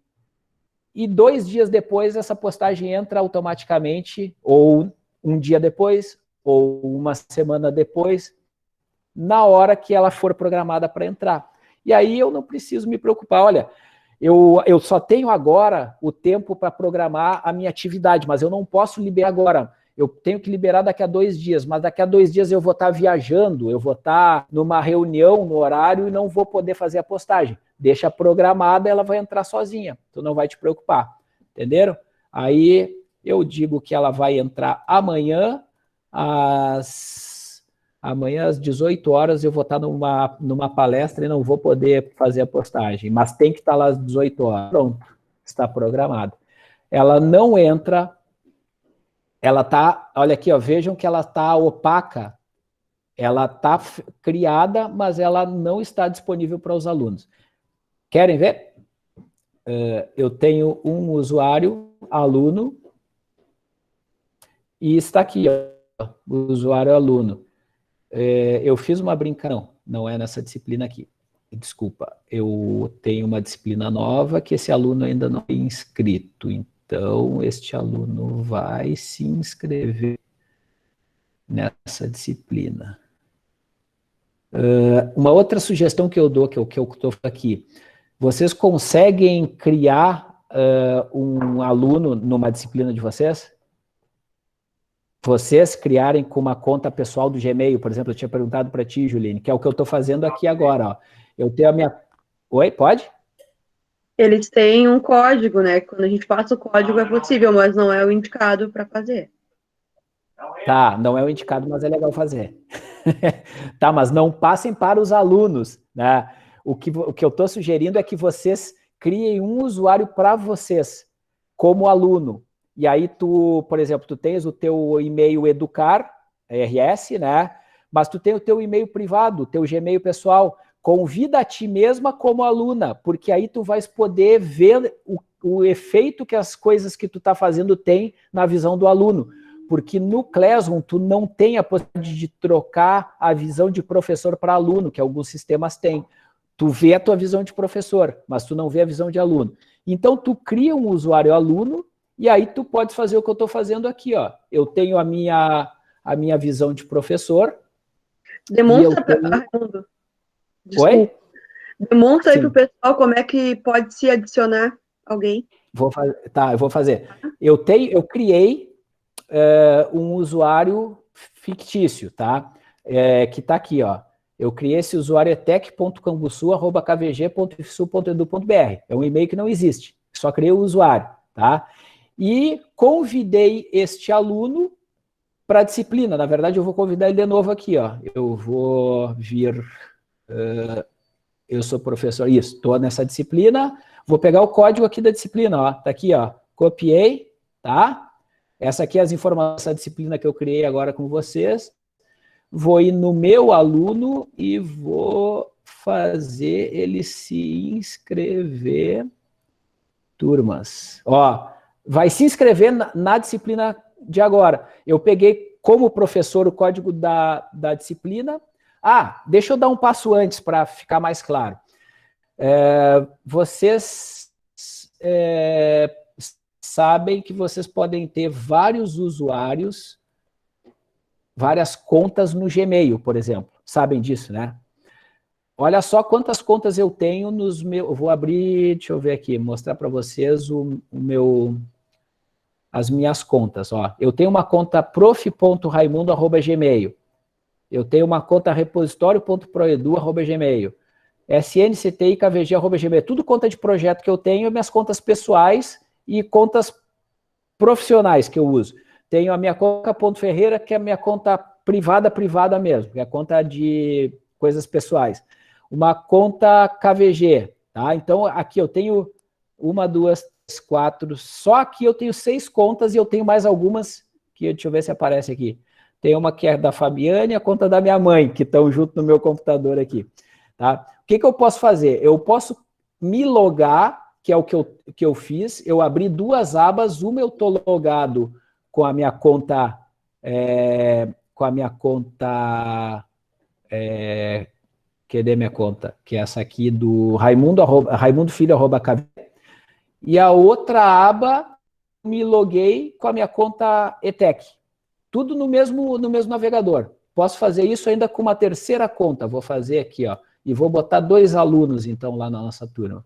e 2 dias depois essa postagem entra automaticamente, ou um dia depois, ou uma semana depois, na hora que ela for programada para entrar. E aí eu não preciso me preocupar, olha, eu só tenho agora o tempo para programar a minha atividade, mas eu não posso liberar agora. Eu tenho que liberar daqui a 2 dias, mas daqui a 2 dias eu vou estar viajando, eu vou estar numa reunião no horário e não vou poder fazer a postagem. Deixa programada, ela vai entrar sozinha, tu não vai te preocupar, entenderam? Aí eu digo que ela vai entrar amanhã às 18 horas eu vou estar numa palestra e não vou poder fazer a postagem, mas tem que estar lá às 18 horas. Pronto, está programado. Ela não entra... Ela está, olha aqui, ó, vejam que ela está opaca, ela está criada, mas ela não está disponível para os alunos. Querem ver? Eu tenho um usuário, aluno, E está aqui, ó, o usuário aluno. Eu fiz uma brincadeira, não é nessa disciplina aqui. Desculpa, eu tenho uma disciplina nova que esse aluno ainda não é inscrito. Então, este aluno vai se inscrever nessa disciplina. Uma outra sugestão que eu dou, que eu estou aqui, vocês conseguem criar um aluno numa disciplina de vocês? Vocês criarem com uma conta pessoal do Gmail, por exemplo, eu tinha perguntado para ti, Juline, que é o que eu estou fazendo aqui agora, ó. Eu tenho a minha... Oi, pode? Eles têm um código, né? Quando a gente passa o código é possível, mas não é o indicado para fazer. Tá, não é o indicado, mas é legal fazer. Tá, mas não passem para os alunos, né? O que eu estou sugerindo é que vocês criem um usuário para vocês, como aluno. E aí tu, por exemplo, tu tens o teu e-mail educar, RS, né? Mas tu tem o teu e-mail privado, o teu Gmail pessoal. Convida a ti mesma como aluna, porque aí tu vais poder ver o efeito que as coisas que tu está fazendo têm na visão do aluno. Porque no Classroom tu não tem a possibilidade de trocar a visão de professor para aluno, que alguns sistemas têm. Tu vê a tua visão de professor, mas tu não vê a visão de aluno. Então tu cria um usuário aluno e aí tu pode fazer o que eu estou fazendo aqui, ó. Eu tenho a minha visão de professor. Demonstra para Raimundo. Oi? Demonstra aí para o pessoal como é que pode se adicionar alguém. Eu vou fazer. Eu criei um usuário fictício, tá? Que tá aqui, ó. Eu criei esse usuário etec.canguçu@kvg.ifsu.edu.br. É um e-mail que não existe. Só criei o usuário, tá? E convidei este aluno para a disciplina. Na verdade, eu vou convidar ele de novo aqui, ó. Eu vou vir... eu sou professor, isso, estou nessa disciplina, vou pegar o código aqui da disciplina, ó, tá aqui, ó, copiei, tá? Essa aqui é as informações da disciplina que eu criei agora com vocês, vou ir no meu aluno e vou fazer ele se inscrever, turmas, ó, vai se inscrever na disciplina de agora. Eu peguei como professor o código da disciplina. Deixa eu dar um passo antes para ficar mais claro. Vocês sabem que vocês podem ter vários usuários, várias contas no Gmail, por exemplo. Sabem disso, né? Olha só quantas contas eu tenho nos meus... Eu vou abrir, deixa eu ver aqui, mostrar para vocês as minhas contas. Ó. Eu tenho uma conta prof.raimundo@gmail. Eu tenho uma conta repositório.proedu@gmail. snctikvg@gmail. Tudo conta de projeto que eu tenho, minhas contas pessoais e contas profissionais que eu uso. Tenho a minha conta .ferreira, que é a minha conta privada mesmo, que é a conta de coisas pessoais. Uma conta KVG, tá? Então, aqui eu tenho 1, 2, 3, 4, só aqui eu tenho 6 contas e eu tenho mais algumas, que deixa eu ver se aparece aqui. Tem uma que é da Fabiane e a conta da minha mãe, que estão junto no meu computador aqui. Tá? O que eu posso fazer? Eu posso me logar, que é o que eu fiz. Eu abri 2 abas, uma eu estou logado com a minha conta... cadê minha conta? Que é essa aqui do raimundofilho@kv. E a outra aba, me loguei com a minha conta ETEC. Tudo no mesmo navegador. Posso fazer isso ainda com uma terceira conta. Vou fazer aqui, ó. E vou botar 2 alunos, então, lá na nossa turma.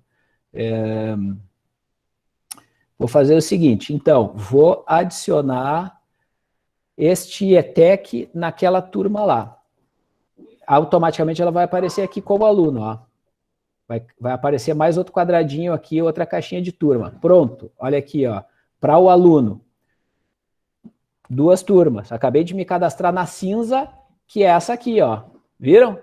Vou fazer o seguinte, então, vou adicionar este ETEC naquela turma lá. Automaticamente ela vai aparecer aqui como aluno, ó. Vai aparecer mais outro quadradinho aqui, outra caixinha de turma. Pronto, olha aqui, ó. Para o aluno. 2 turmas. Acabei de me cadastrar na cinza, que é essa aqui, ó. Viram?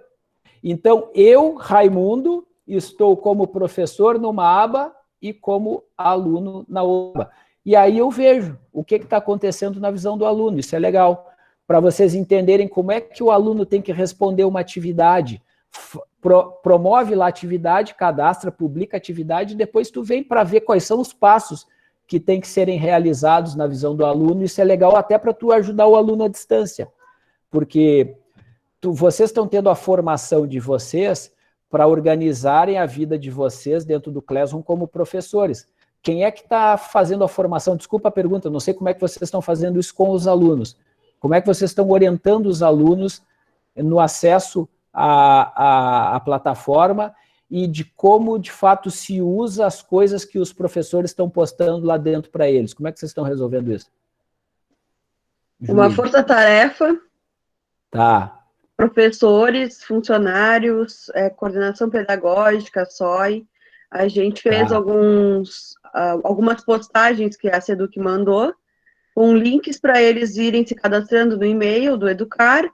Então, eu, Raimundo, estou como professor numa aba e como aluno na outra. E aí eu vejo o que está acontecendo na visão do aluno. Isso é legal. Para vocês entenderem como é que o aluno tem que responder uma atividade. Promove lá a atividade, cadastra, publica a atividade, e depois tu vem para ver quais são os passos que tem que serem realizados na visão do aluno. Isso é legal até para tu ajudar o aluno à distância, porque vocês estão tendo a formação de vocês para organizarem a vida de vocês dentro do Classroom como professores. Quem é que está fazendo a formação? Desculpa a pergunta, não sei como é que vocês estão fazendo isso com os alunos. Como é que vocês estão orientando os alunos no acesso à plataforma e de como, de fato, se usa as coisas que os professores estão postando lá dentro para eles? Como é que vocês estão resolvendo isso? Uma força-tarefa. Tá. Professores, funcionários, coordenação pedagógica, SOI. A gente fez algumas postagens que a Seduc mandou, com links para eles irem se cadastrando no e-mail do Educar,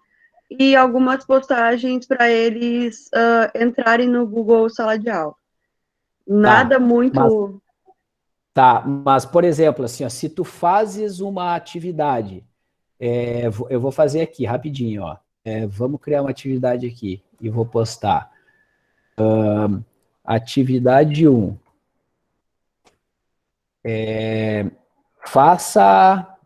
e algumas postagens para eles entrarem no Google Sala de Aula. Nada muito... Mas, por exemplo, assim, ó, se tu fazes uma atividade, eu vou fazer aqui, rapidinho, ó. Vamos criar uma atividade aqui, e vou postar. Atividade 1. Faça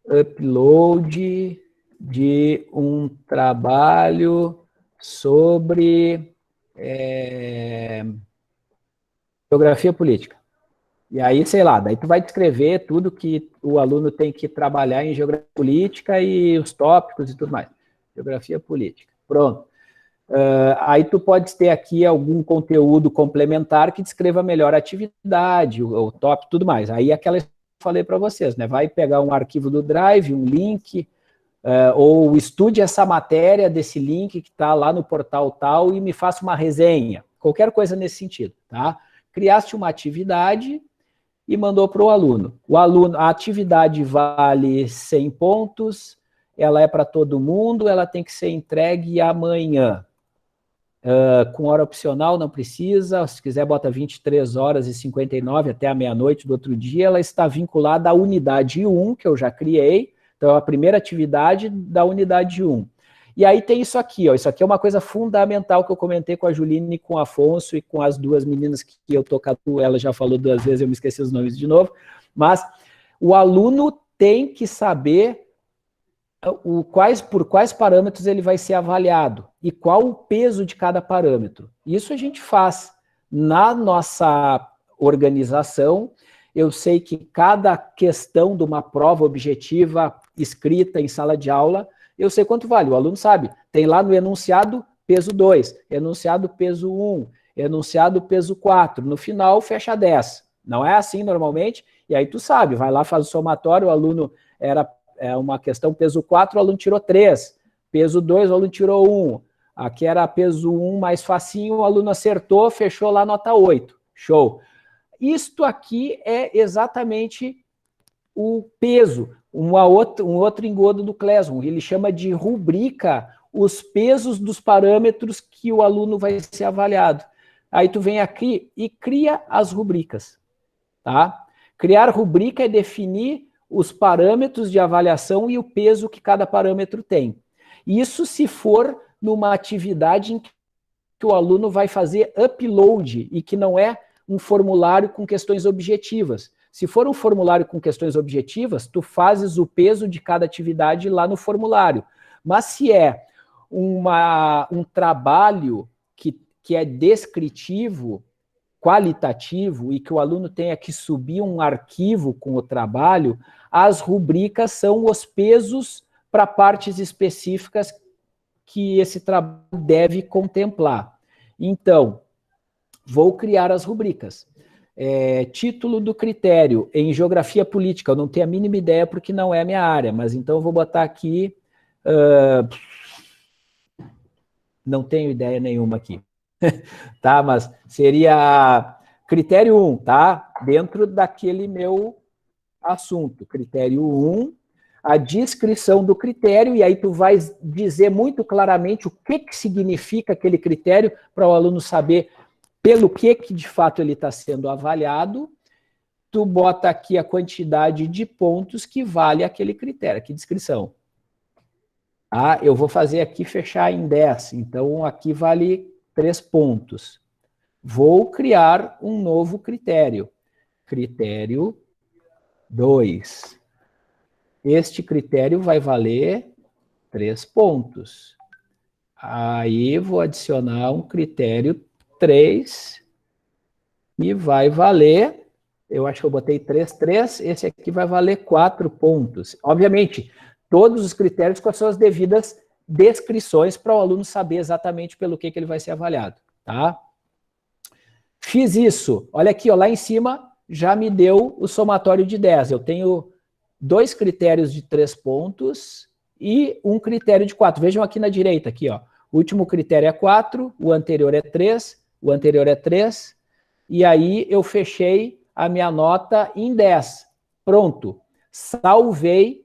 upload de um trabalho sobre geografia política. E aí, sei lá, daí tu vai descrever tudo que o aluno tem que trabalhar em geografia política e os tópicos e tudo mais. Geografia política. Pronto. Aí tu pode ter aqui algum conteúdo complementar que descreva melhor a atividade, o tópico, tudo mais. Aí aquela que eu falei para vocês, né? Vai pegar um arquivo do Drive, um link, ou estude essa matéria desse link que está lá no portal tal e me faça uma resenha. Qualquer coisa nesse sentido, tá? Criaste uma atividade e mandou para o aluno. A atividade vale 100 pontos, ela é para todo mundo, ela tem que ser entregue amanhã. Com hora opcional, não precisa, se quiser bota 23 horas e 59 até a meia-noite do outro dia, ela está vinculada à unidade 1, que eu já criei, então é a primeira atividade da unidade 1. E aí tem isso aqui, ó, isso aqui é uma coisa fundamental que eu comentei com a Juline, com o Afonso e com as duas meninas que eu tô, ela já falou 2 vezes, eu me esqueci os nomes de novo, mas o aluno tem que saber por quais parâmetros ele vai ser avaliado e qual o peso de cada parâmetro. Isso a gente faz na nossa organização. Eu sei que cada questão de uma prova objetiva escrita em sala de aula, eu sei quanto vale, o aluno sabe. Tem lá no enunciado peso 2, enunciado peso 1, enunciado peso 4, no final fecha 10. Não é assim normalmente, e aí tu sabe, vai lá, faz o somatório, o aluno era uma questão peso 4, o aluno tirou 3, peso 2, o aluno tirou 1, aqui era peso 1 mais facinho, o aluno acertou, fechou lá nota 8, show. Isto aqui é exatamente o peso, um outro engodo do Classroom, ele chama de rubrica os pesos dos parâmetros que o aluno vai ser avaliado. Aí tu vem aqui e cria as rubricas, tá? Criar rubrica é definir os parâmetros de avaliação e o peso que cada parâmetro tem. Isso se for numa atividade em que o aluno vai fazer upload e que não é um formulário com questões objetivas. Se for um formulário com questões objetivas, tu fazes o peso de cada atividade lá no formulário. Mas se é um trabalho que é descritivo, qualitativo, e que o aluno tenha que subir um arquivo com o trabalho, as rubricas são os pesos para partes específicas que esse trabalho deve contemplar. Então, vou criar as rubricas. Título do critério, em geografia política, eu não tenho a mínima ideia porque não é a minha área, mas então eu vou botar aqui, não tenho ideia nenhuma aqui, tá, mas seria critério 1, tá, dentro daquele meu assunto, critério 1, a descrição do critério, e aí tu vai dizer muito claramente o que significa aquele critério para o aluno saber pelo que de fato ele está sendo avaliado. Tu bota aqui a quantidade de pontos que vale aquele critério, aqui descrição. Eu vou fazer aqui fechar em 10, então aqui vale 3 pontos. Vou criar um novo critério. critério 2. Este critério vai valer 3 pontos. Aí vou adicionar um critério 3 e vai valer, eu acho que eu botei 3, esse aqui vai valer 4 pontos. Obviamente, todos os critérios com as suas devidas descrições para o aluno saber exatamente pelo que ele vai ser avaliado, tá? Fiz isso, olha aqui, ó, lá em cima já me deu o somatório de 10. Eu tenho 2 critérios de 3 pontos e um critério de 4. Vejam aqui na direita, aqui, ó. O último critério é 4, o anterior é 3, o anterior é 3, e aí eu fechei a minha nota em 10. Pronto. Salvei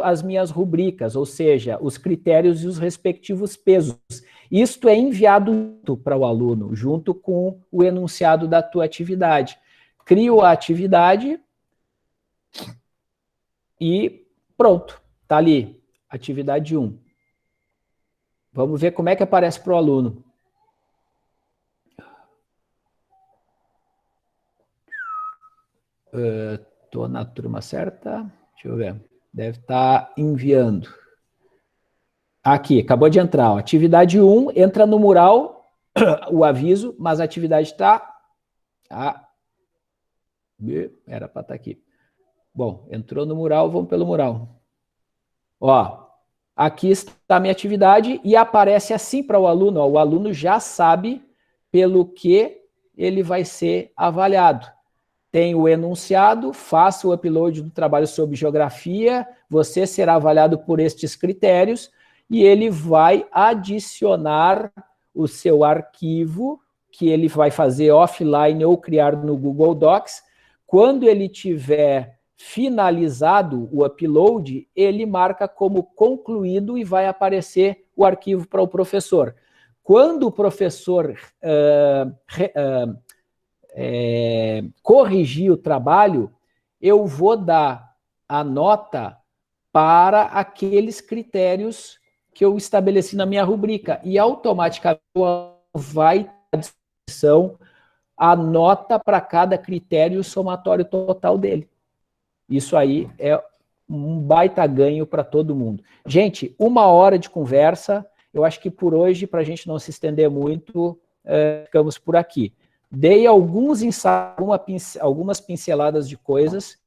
as minhas rubricas, ou seja, os critérios e os respectivos pesos. Isto é enviado para o aluno, junto com o enunciado da tua atividade. Crio a atividade e pronto, está ali, atividade 1. Vamos ver como é que aparece para o aluno. Estou na turma certa? Deixa eu ver. Deve estar enviando. Aqui, acabou de entrar. Ó. Atividade 1, entra no mural, o aviso, mas a atividade está... era para estar aqui. Bom, entrou no mural, vamos pelo mural. Ó, aqui está a minha atividade e aparece assim para o aluno. Ó, o aluno já sabe pelo que ele vai ser avaliado. Tem o enunciado, faça o upload do trabalho sobre geografia, você será avaliado por estes critérios e ele vai adicionar o seu arquivo, que ele vai fazer offline ou criar no Google Docs. Quando ele tiver finalizado o upload, ele marca como concluído e vai aparecer o arquivo para o professor. Quando o professor corrigir o trabalho, eu vou dar a nota para aqueles critérios que eu estabeleci na minha rubrica e automaticamente vai dar à disposição a nota para cada critério e o somatório total dele. Isso aí é um baita ganho para todo mundo. Gente, 1 hora de conversa, eu acho que por hoje, para a gente não se estender muito, ficamos por aqui. Dei alguns ensaios, algumas pinceladas de coisas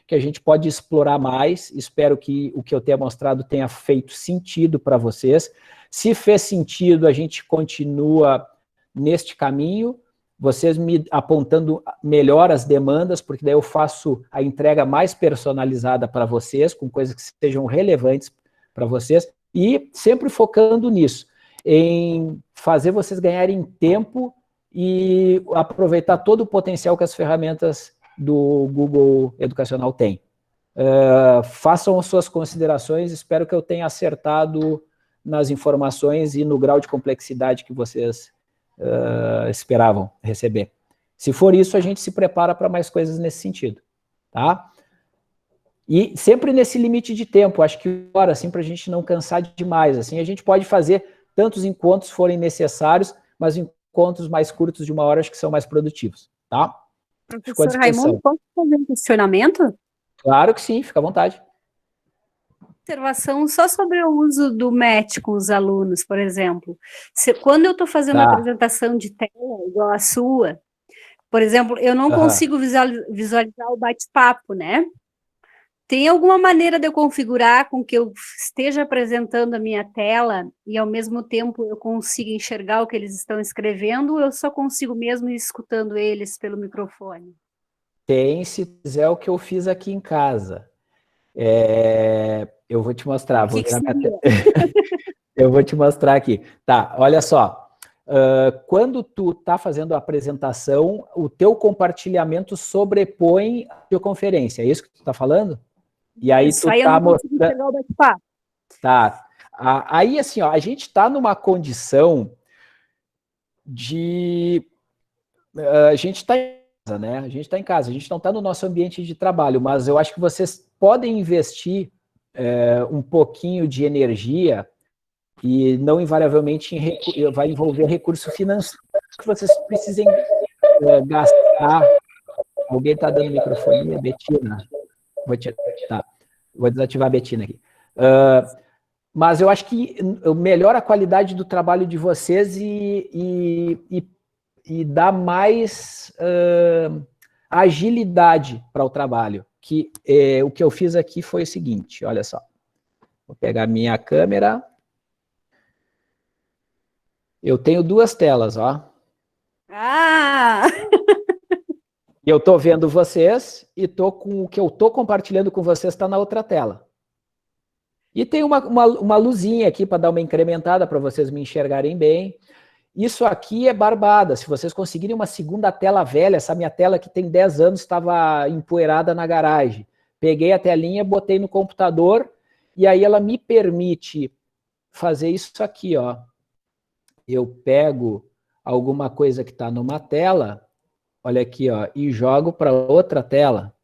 que a gente pode explorar mais. Espero que o que eu tenha mostrado tenha feito sentido para vocês. Se fez sentido, a gente continua neste caminho, vocês me apontando melhor as demandas, porque daí eu faço a entrega mais personalizada para vocês, com coisas que sejam relevantes para vocês, e sempre focando nisso, em fazer vocês ganharem tempo e aproveitar todo o potencial que as ferramentas do Google Educacional têm. Façam as suas considerações, espero que eu tenha acertado nas informações e no grau de complexidade que vocês esperavam receber. Se for isso, a gente se prepara para mais coisas nesse sentido, tá? E sempre nesse limite de tempo, acho que agora, assim, para a gente não cansar demais, assim, a gente pode fazer tantos encontros forem necessários, mas encontros mais curtos de 1 hora acho que são mais produtivos, tá? Professor Raimundo, posso fazer um questionamento? Claro que sim, fica à vontade. Observação só sobre o uso do MET com os alunos, por exemplo. Quando eu estou fazendo uma apresentação de tela igual a sua, por exemplo, eu não consigo visualizar o bate-papo, né? Tem alguma maneira de eu configurar com que eu esteja apresentando a minha tela e, ao mesmo tempo, eu consiga enxergar o que eles estão escrevendo, ou eu só consigo mesmo ir escutando eles pelo microfone? Tem, se quiser, o que eu fiz aqui em casa. Eu vou te mostrar. Eu vou te mostrar aqui. Tá, olha só. Quando tu tá fazendo a apresentação, o teu compartilhamento sobrepõe a videoconferência. É isso que tu tá falando? E aí isso tu aí tá eu não consigo pegar o bate-papo. Tá. Aí, assim, ó, a gente tá numa condição de... a gente tá em casa, né? A gente tá em casa, a gente não tá no nosso ambiente de trabalho, mas eu acho que vocês podem investir um pouquinho de energia e não invariavelmente vai envolver recurso financeiro que vocês precisem gastar Alguém está dando microfone, Betina. Vou desativar a Betina aqui. Mas eu acho que melhora a qualidade do trabalho de vocês e dá mais agilidade para o trabalho. O que eu fiz aqui foi o seguinte, olha só. Vou pegar minha câmera. Eu tenho 2 telas, ó. Ah! Eu estou vendo vocês e tô com o que eu estou compartilhando com vocês está na outra tela. E tem uma luzinha aqui para dar uma incrementada para vocês me enxergarem bem. Isso aqui é barbada. Se vocês conseguirem uma segunda tela velha, essa minha tela que tem 10 anos estava empoeirada na garagem. Peguei a telinha, botei no computador e aí ela me permite fazer isso aqui, ó. Eu pego alguma coisa que está numa tela, olha aqui, ó, e jogo para outra tela.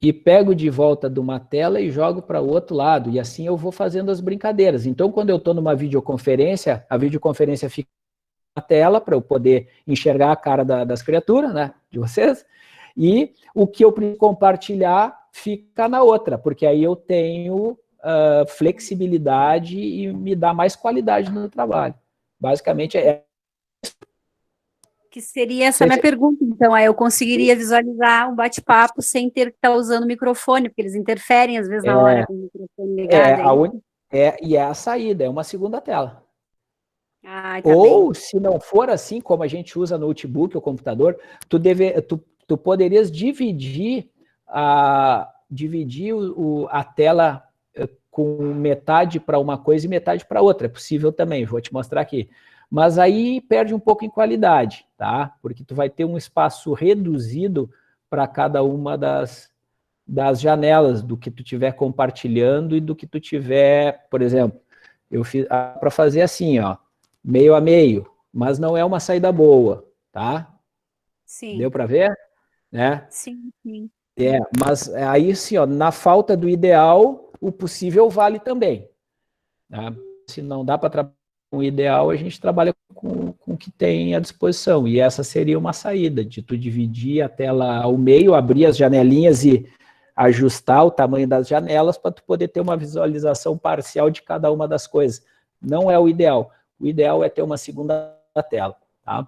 E pego de volta de uma tela e jogo para o outro lado. E assim eu vou fazendo as brincadeiras. Então, quando eu estou numa videoconferência, a videoconferência fica na tela para eu poder enxergar a cara das criaturas, né, de vocês. E o que eu preciso compartilhar fica na outra, porque aí eu tenho flexibilidade e me dá mais qualidade no trabalho. Basicamente que seria essa minha pergunta, então, aí eu conseguiria visualizar um bate-papo sem ter que estar usando o microfone, porque eles interferem às vezes na hora com o microfone ligado. E é a saída, é uma segunda tela. Tá ou, bem. Se não for assim, como a gente usa no notebook ou computador, tu poderias dividir a tela com metade para uma coisa e metade para outra. É possível também, vou te mostrar aqui. Mas aí perde um pouco em qualidade, tá? Porque tu vai ter um espaço reduzido para cada uma das janelas do que tu estiver compartilhando e do que tu tiver, por exemplo, eu fiz para fazer assim, ó, meio a meio, mas não é uma saída boa, tá? Sim. Deu para ver? Né? Sim. Mas aí sim, ó, na falta do ideal, o possível vale também. Tá? Se não dá para trabalhar com o ideal, a gente trabalha com o que tem à disposição. E essa seria uma saída, de tu dividir a tela ao meio, abrir as janelinhas e ajustar o tamanho das janelas para tu poder ter uma visualização parcial de cada uma das coisas. Não é o ideal. O ideal é ter uma segunda tela, tá?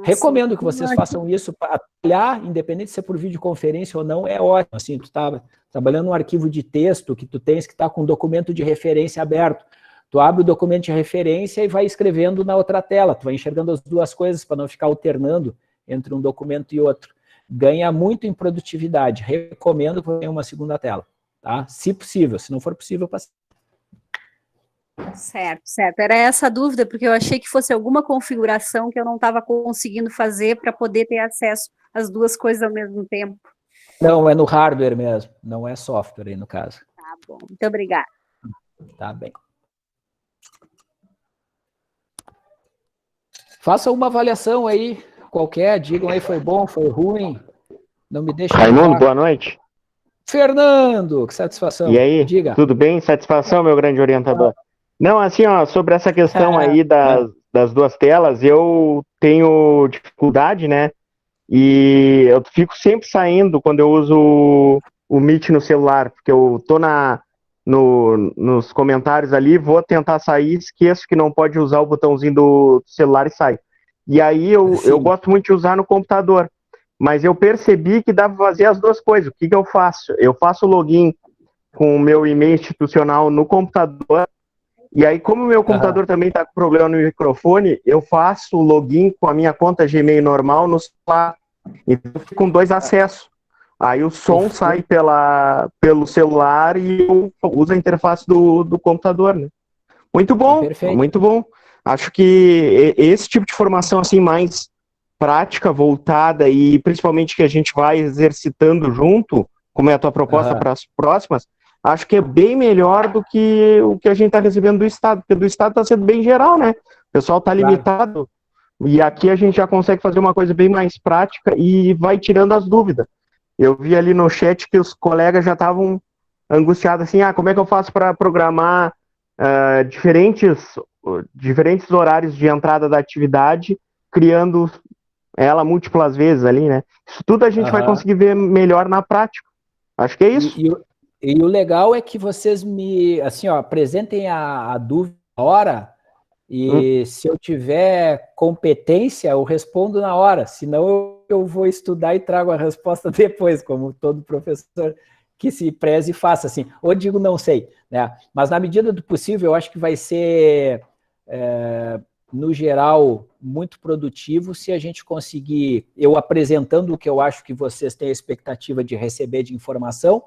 Recomendo que vocês façam isso para trabalhar, independente se é por videoconferência ou não, é ótimo. Assim, tu está trabalhando um arquivo de texto que tu tens que estar com um documento de referência aberto. Tu abre o documento de referência e vai escrevendo na outra tela. Tu vai enxergando as duas coisas para não ficar alternando entre um documento e outro. Ganha muito em produtividade. Recomendo que tenha uma segunda tela, tá? Se possível. Se não for possível, passe. Certo. Era essa a dúvida, porque eu achei que fosse alguma configuração que eu não estava conseguindo fazer para poder ter acesso às duas coisas ao mesmo tempo. Não, é no hardware mesmo, não é software aí no caso. Tá bom, muito obrigada. Tá bem. Faça uma avaliação aí, qualquer, digam aí, foi bom, foi ruim, não me deixa... Raimundo, boa noite. Fernando, que satisfação. E aí, diga. Tudo bem? Satisfação, meu grande orientador. Não, assim, ó, sobre essa questão aí das duas telas, eu tenho dificuldade, né? E eu fico sempre saindo quando eu uso o Meet no celular, porque eu tô nos comentários ali, vou tentar sair, esqueço que não pode usar o botãozinho do celular e sai. E aí eu gosto muito de usar no computador, mas eu percebi que dá para fazer as duas coisas. O que eu faço? Eu faço o login com o meu e-mail institucional no computador, e aí, como o meu computador também está com problema no microfone, eu faço o login com a minha conta Gmail normal no celular. Então, eu fico com 2 acessos. Aí o som sai pelo celular e eu uso a interface do computador, né? Muito bom, muito bom. Acho que esse tipo de formação assim mais prática, voltada e principalmente que a gente vai exercitando junto, como é a tua proposta para as próximas, acho que é bem melhor do que o que a gente está recebendo do Estado, porque do Estado está sendo bem geral, né? O pessoal está limitado, e aqui a gente já consegue fazer uma coisa bem mais prática e vai tirando as dúvidas. Eu vi ali no chat que os colegas já estavam angustiados assim, como é que eu faço para programar diferentes horários de entrada da atividade, criando ela múltiplas vezes ali, né? Isso tudo a gente vai conseguir ver melhor na prática. Acho que é isso. E o legal é que vocês me, assim, ó, apresentem a dúvida na hora, e se eu tiver competência, eu respondo na hora, senão eu vou estudar e trago a resposta depois, como todo professor que se preze e faça, assim, ou digo não sei, né? Mas na medida do possível, eu acho que vai ser, no geral, muito produtivo se a gente conseguir, eu apresentando o que eu acho que vocês têm a expectativa de receber de informação,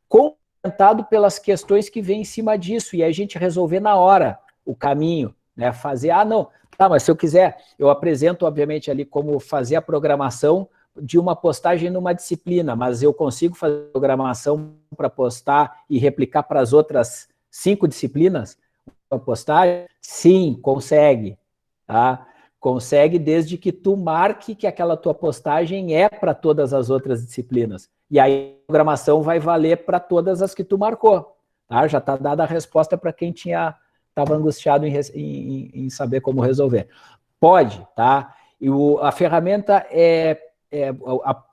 complementado pelas questões que vêm em cima disso, e a gente resolver na hora o caminho, né? Fazer, não, tá, mas se eu quiser, eu apresento, obviamente, ali como fazer a programação de uma postagem numa disciplina, mas eu consigo fazer programação para postar e replicar para as outras 5 disciplinas a postagem? Sim, consegue, tá? Consegue desde que tu marque que aquela tua postagem é para todas as outras disciplinas. E aí a programação vai valer para todas as que tu marcou, tá? Já está dada a resposta para quem estava angustiado em saber como resolver. Pode, tá? E a ferramenta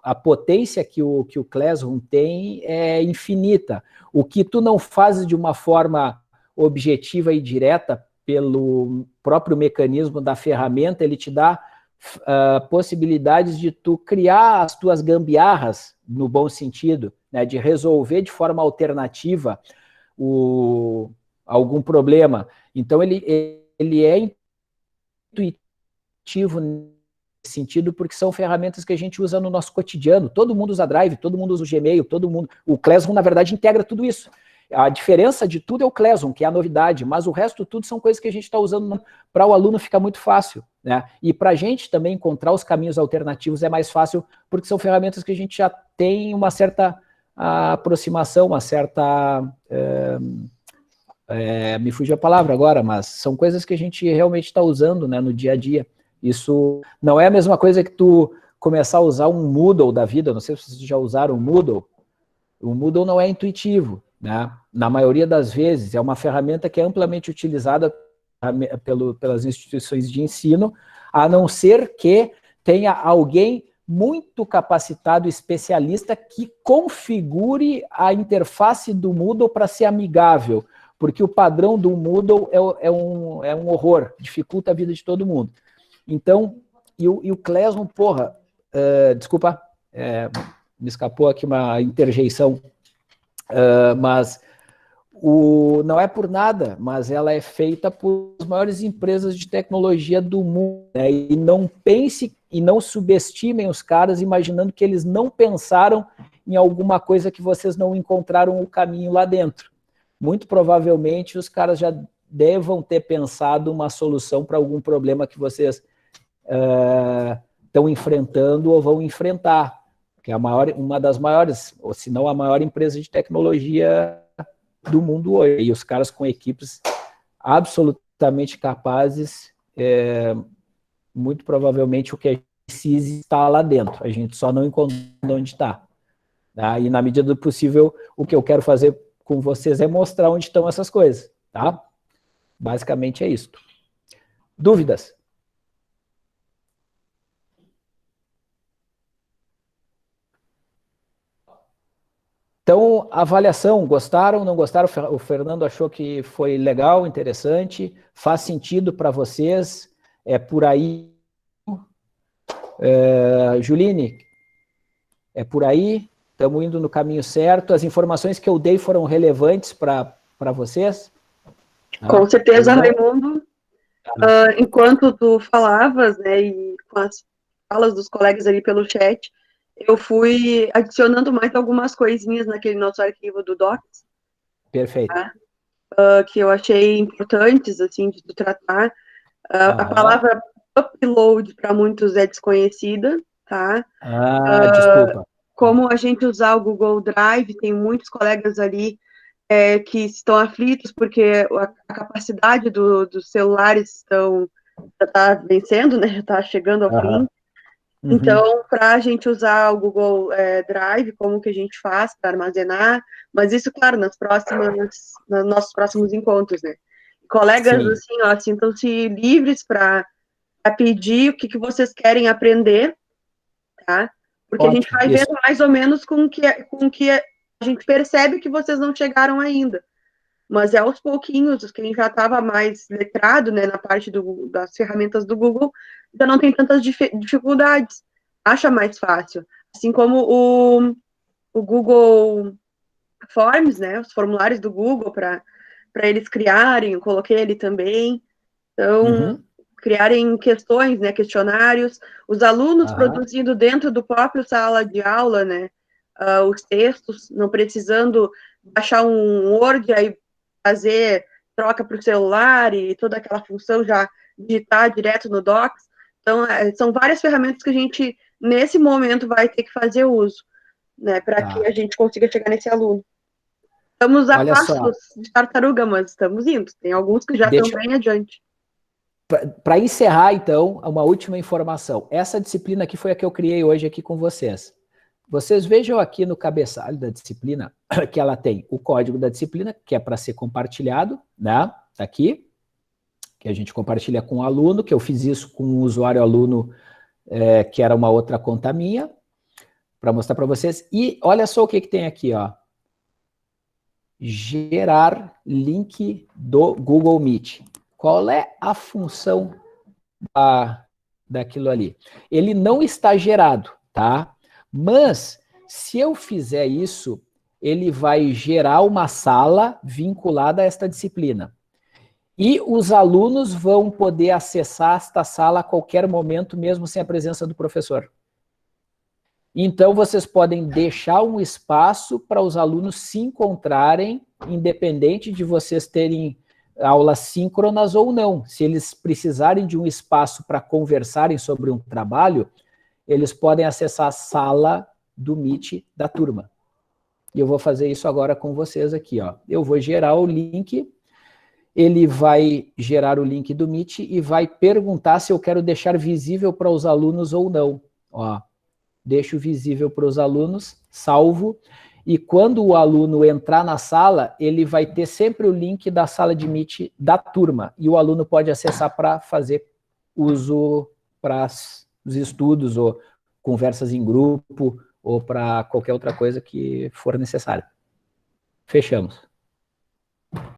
a potência que o Classroom tem é infinita. O que tu não fazes de uma forma objetiva e direta pelo próprio mecanismo da ferramenta, ele te dá possibilidades de tu criar as tuas gambiarras, no bom sentido, né, de resolver de forma alternativa algum problema. Então, ele é intuitivo nesse sentido, porque são ferramentas que a gente usa no nosso cotidiano. Todo mundo usa Drive, todo mundo usa o Gmail, o Classroom, na verdade, integra tudo isso. A diferença de tudo é o Classroom, que é a novidade, mas o resto tudo são coisas que a gente está usando para o aluno ficar muito fácil, né? E para a gente também encontrar os caminhos alternativos é mais fácil, porque são ferramentas que a gente já tem uma certa aproximação, uma certa... me fugiu a palavra agora, mas são coisas que a gente realmente está usando, né, no dia a dia. Isso não é a mesma coisa que tu começar a usar um Moodle da vida, não sei se vocês já usaram o Moodle não é intuitivo, né? Na maioria das vezes, é uma ferramenta que é amplamente utilizada pelas instituições de ensino, a não ser que tenha alguém muito capacitado, especialista, que configure a interface do Moodle para ser amigável, porque o padrão do Moodle é um horror, dificulta a vida de todo mundo. Então, e o Classroom, desculpa, me escapou aqui uma interjeição, mas não é por nada, mas ela é feita por as maiores empresas de tecnologia do mundo, né? E não pense e não subestimem os caras imaginando que eles não pensaram em alguma coisa que vocês não encontraram o caminho lá dentro. Muito provavelmente os caras já devam ter pensado uma solução para algum problema que vocês estão enfrentando ou vão enfrentar, que é uma das maiores, ou se não a maior empresa de tecnologia do mundo hoje. E os caras com equipes absolutamente capazes, muito provavelmente o que a gente precisa está lá dentro, a gente só não encontra onde está. Tá? E na medida do possível, o que eu quero fazer com vocês é mostrar onde estão essas coisas, tá? Basicamente é isso. Dúvidas? Então, avaliação, gostaram, não gostaram? O Fernando achou que foi legal, interessante, faz sentido para vocês, é por aí. Juline, é por aí, estamos indo no caminho certo, as informações que eu dei foram relevantes para vocês? Com certeza, Raimundo. Enquanto tu falavas, né, e com as falas dos colegas ali pelo chat, eu fui adicionando mais algumas coisinhas naquele nosso arquivo do Docs. Perfeito. Tá? Que eu achei importantes, assim, de tratar. A palavra upload, para muitos, é desconhecida, tá? Desculpa. Como a gente usar o Google Drive, tem muitos colegas ali que estão aflitos, porque a capacidade dos celulares já está vencendo, né? Já está chegando ao fim. Então, para a gente usar o Google Drive, como que a gente faz para armazenar? Mas isso, claro, nos nossos próximos encontros, né? Colegas, assim, sintam-se livres para pedir o que vocês querem aprender, tá? Porque a gente vai Isso. vendo mais ou menos com que a gente percebe que vocês não chegaram ainda. Mas é aos pouquinhos, quem já estava mais letrado, né, na parte das ferramentas do Google, já não tem tantas dificuldades, acha mais fácil. Assim como o Google Forms, né, os formulários do Google para eles criarem, eu coloquei ele também. Então, criarem questões, né, questionários, os alunos produzindo dentro do próprio sala de aula, né, os textos, não precisando baixar um Word, aí fazer troca para o celular e toda aquela função já digitar direto no Docs. Então, são várias ferramentas que a gente, nesse momento, vai ter que fazer uso, né, para que a gente consiga chegar nesse aluno. Estamos a passos de tartaruga, mas estamos indo. Tem alguns que já estão bem adiante. Para encerrar, então, uma última informação. Essa disciplina aqui foi a que eu criei hoje aqui com vocês. Vocês vejam aqui no cabeçalho da disciplina que ela tem o código da disciplina, que é para ser compartilhado, né? Tá aqui, que a gente compartilha com o aluno, que eu fiz isso com o usuário aluno, que era uma outra conta minha, para mostrar para vocês. E olha só o que tem aqui, ó. Gerar link do Google Meet. Qual é a função daquilo ali? Ele não está gerado, tá? Mas, se eu fizer isso, ele vai gerar uma sala vinculada a esta disciplina. E os alunos vão poder acessar esta sala a qualquer momento, mesmo sem a presença do professor. Então, vocês podem deixar um espaço para os alunos se encontrarem, independente de vocês terem aulas síncronas ou não. Se eles precisarem de um espaço para conversarem sobre um trabalho, eles podem acessar a sala do Meet da turma. E eu vou fazer isso agora com vocês aqui, ó. Eu vou gerar o link, ele vai gerar o link do Meet e vai perguntar se eu quero deixar visível para os alunos ou não. Ó, deixo visível para os alunos, salvo, e quando o aluno entrar na sala, ele vai ter sempre o link da sala de Meet da turma, e o aluno pode acessar para fazer uso para os estudos, ou conversas em grupo, ou para qualquer outra coisa que for necessário. Fechamos.